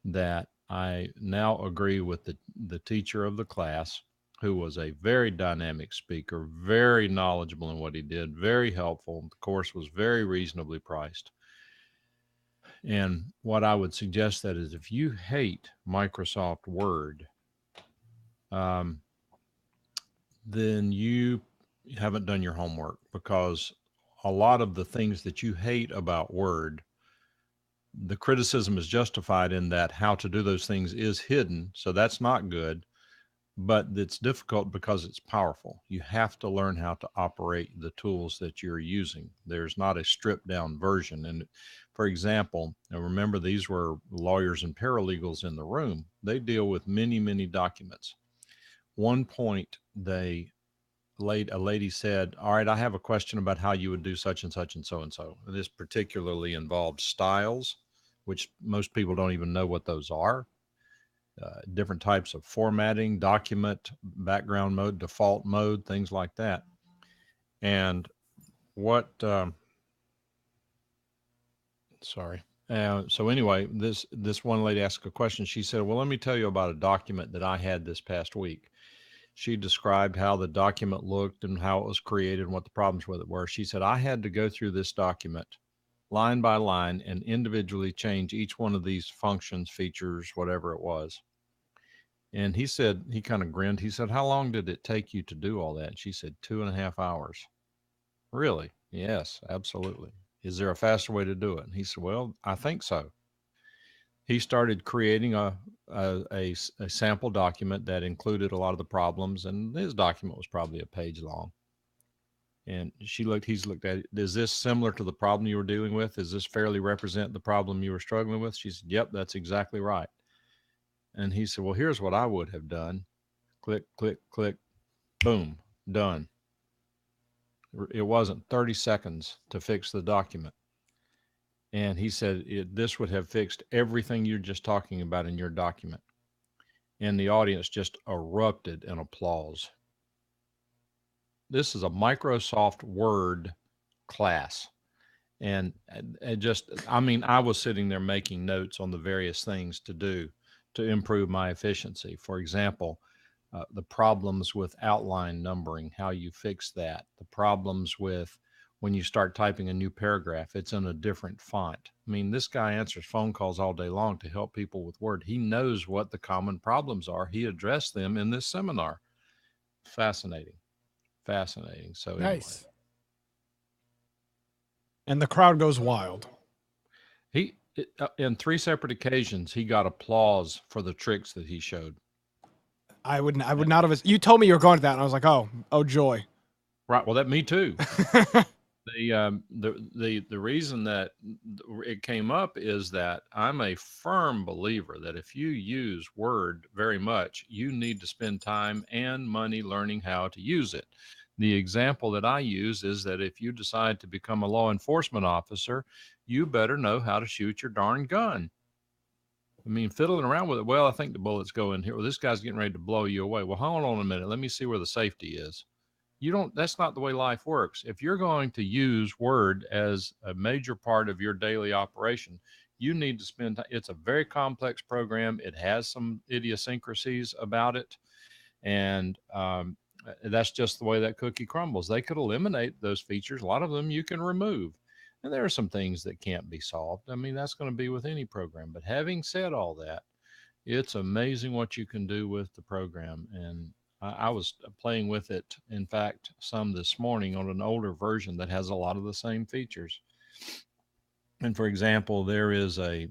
that I now agree with the teacher of the class, who was a very dynamic speaker, very knowledgeable in what he did, very helpful. The course was very reasonably priced. And what I would suggest that is if you hate Microsoft Word, then you haven't done your homework, because a lot of the things that you hate about Word, the criticism is justified in that how to do those things is hidden. So that's not good, but it's difficult because it's powerful. You have to learn how to operate the tools that you're using. There's not a stripped down version. And for example, now remember, these were lawyers and paralegals in the room. They deal with many, many documents. One point, a lady said, "All right, I have a question about how you would do such and such and so and so." This particularly involved styles, which most people don't even know what those are. Different types of formatting, document, background mode, default mode, things like that. And so anyway, this one lady asked a question. She said, "Well, let me tell you about a document that I had this past week." She described how the document looked and how it was created and what the problems with it were. She said, "I had to go through this document line by line and individually change each one of these functions, features, whatever it was." And he said, he kind of grinned. He said, "How long did it take you to do all that?" And she said, 2.5 hours. "Really?" "Yes, absolutely." "Is there a faster way to do it?" And he said, "Well, I think so." He started creating a sample document that included a lot of the problems, and his document was probably a page long. And he's looked at it. "Is this similar to the problem you were dealing with? Does this fairly represent the problem you were struggling with?" She said, "Yep, that's exactly right." And he said, "Well, here's what I would have done. Click, click, click, boom, done." It wasn't 30 seconds to fix the document. And he said this would have fixed everything you're just talking about in your document. And the audience just erupted in applause. This is a Microsoft Word class. And just, I mean, I was sitting there making notes on the various things to do to improve my efficiency. For example, the problems with outline numbering, how you fix that, the problems with when you start typing a new paragraph, it's in a different font. I mean, this guy answers phone calls all day long to help people with Word. He knows what the common problems are. He addressed them in this seminar. Fascinating. Fascinating. So anyway. Nice. And the crowd goes wild. He, in 3 separate occasions, he got applause for the tricks that he showed. I would not have. You told me you were going to that, and I was like, oh joy. Right. Well, me too. The reason that it came up is that I'm a firm believer that if you use Word very much, you need to spend time and money learning how to use it. The example that I use is that if you decide to become a law enforcement officer, you better know how to shoot your darn gun. I mean, fiddling around with it. Well, I think the bullets go in here. Well, this guy's getting ready to blow you away. Well, hold on a minute. Let me see where the safety is. That's not the way life works. If you're going to use Word as a major part of your daily operation, you need to spend time. It's a very complex program. It has some idiosyncrasies about it. And that's just the way that cookie crumbles. They could eliminate those features. A lot of them you can remove. And there are some things that can't be solved. I mean, that's going to be with any program. But having said all that, it's amazing what you can do with the program. And I was playing with it, in fact, some this morning on an older version that has a lot of the same features. And for example, there is a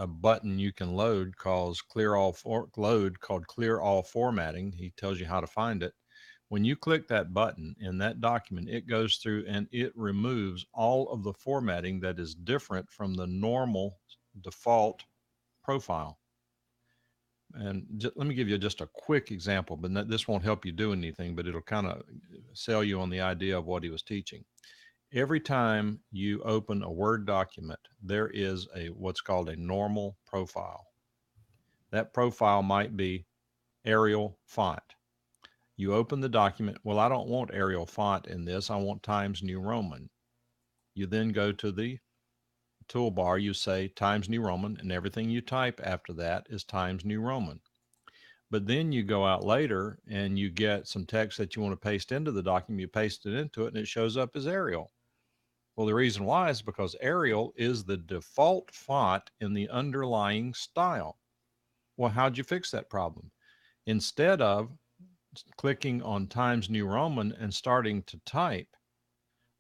button you can load called clear all formatting. He tells you how to find it. When you click that button in that document, it goes through and it removes all of the formatting that is different from the normal default profile. And let me give you just a quick example, but this won't help you do anything, but it'll kind of sell you on the idea of what he was teaching. Every time you open a Word document, there is what's called a normal profile. That profile might be Arial font. You open the document. Well, I don't want Arial font in this. I want Times New Roman. You then go to the toolbar. You say Times New Roman, and everything you type after that is Times New Roman. But then you go out later and you get some text that you want to paste into the document. You paste it into it, and it shows up as Arial. Well, the reason why is because Arial is the default font in the underlying style. Well, how'd you fix that problem? Instead of clicking on Times New Roman and starting to type,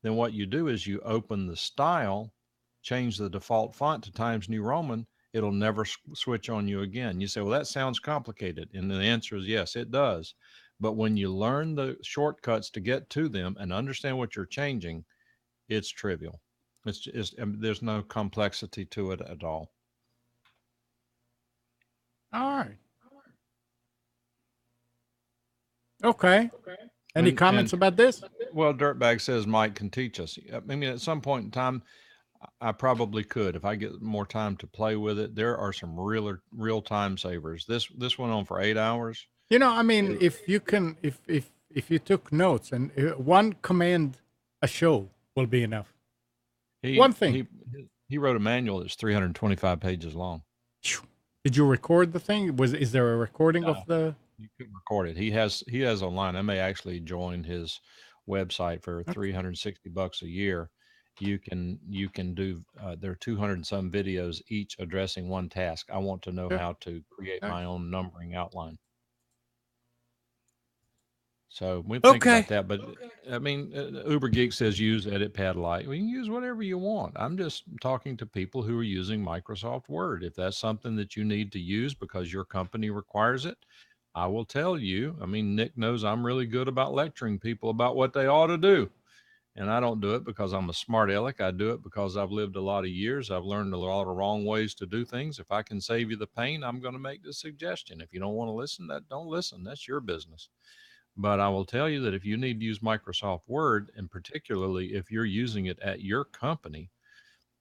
then what you do is you open the style, change the default font to Times New Roman. It'll never switch on you again. You say, well, that sounds complicated. And the answer is yes, it does. But when you learn the shortcuts to get to them and understand what you're changing, it's trivial. There's no complexity to it at all. All right. Okay. Any comments about this? Well, Dirtbag says Mike can teach us. I mean, at some point in time, I probably could if I get more time to play with it. There are some real time savers. This went on for 8 hours. You know, I mean, if you if you took notes and one command a show will be enough. One thing. He wrote a manual that's 325 pages long. Did you record the thing? Is there a recording of the? You could record it. He has online. I may actually join his website for $360 a year. You can do. There are 200 and some videos, each addressing one task. I want to know how to create my own numbering outline. So we think about that, but I mean, Uber Geek says use EditPad Lite. We can use whatever you want. I'm just talking to people who are using Microsoft Word. If that's something that you need to use because your company requires it, I will tell you. I mean, Nick knows I'm really good about lecturing people about what they ought to do. And I don't do it because I'm a smart aleck. I do it because I've lived a lot of years. I've learned a lot of wrong ways to do things. If I can save you the pain, I'm going to make the suggestion. If you don't want to listen, don't listen. That's your business. But I will tell you that if you need to use Microsoft Word, and particularly if you're using it at your company,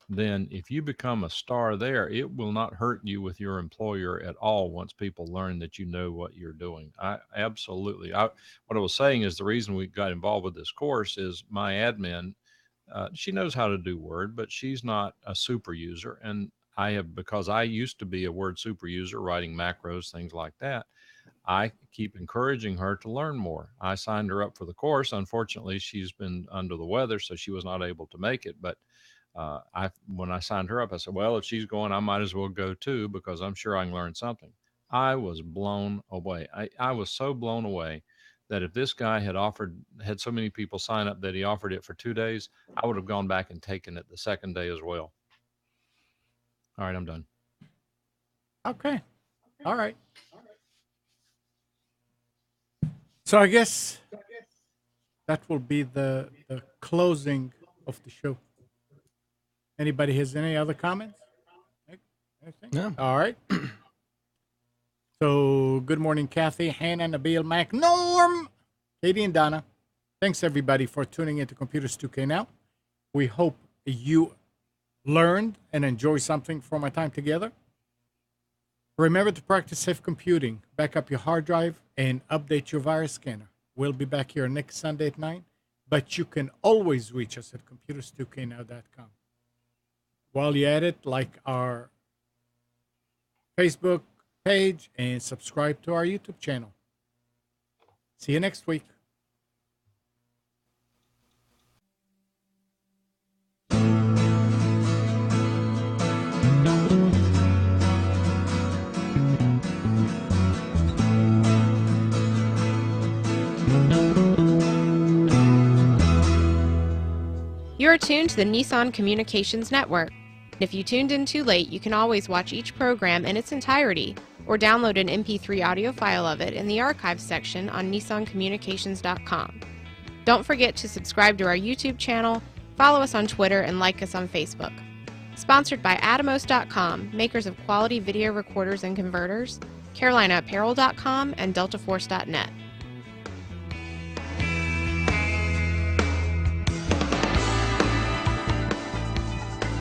then if you become a star there, it will not hurt you with your employer at all once people learn that you know what you're doing. I absolutely. What I was saying is the reason we got involved with this course is my admin, she knows how to do Word, but she's not a super user. And I have, because I used to be a Word super user, writing macros, things like that. I keep encouraging her to learn more. I signed her up for the course. Unfortunately, she's been under the weather, so she was not able to make it. But when I signed her up, I said, well, if she's going, I might as well go too, because I'm sure I can learn something. I was blown away. I was so blown away that if this guy had so many people sign up that he offered it for 2 days, I would have gone back and taken it the second day as well. All right, I'm done. Okay. All right. So I guess that will be the closing of the show. Anybody has any other comments? Anything? No. All right. So good morning, Kathy, Hannah, Nabil, Mac, Norm, Katie, and Donna. Thanks, everybody, for tuning into Computers 2K Now. We hope you learned and enjoyed something from our time together. Remember to practice safe computing, back up your hard drive, and update your virus scanner. We'll be back here next Sunday at 9, but you can always reach us at computers2know.com. While you're at it, like our Facebook page and subscribe to our YouTube channel. See you next week. You're tuned to the Nissan Communications Network. If you tuned in too late, you can always watch each program in its entirety or download an MP3 audio file of it in the archives section on nissancommunications.com. Don't forget to subscribe to our YouTube channel, follow us on Twitter, and like us on Facebook. Sponsored by Atomos.com, makers of quality video recorders and converters, CarolinaApparel.com, and DeltaForce.net.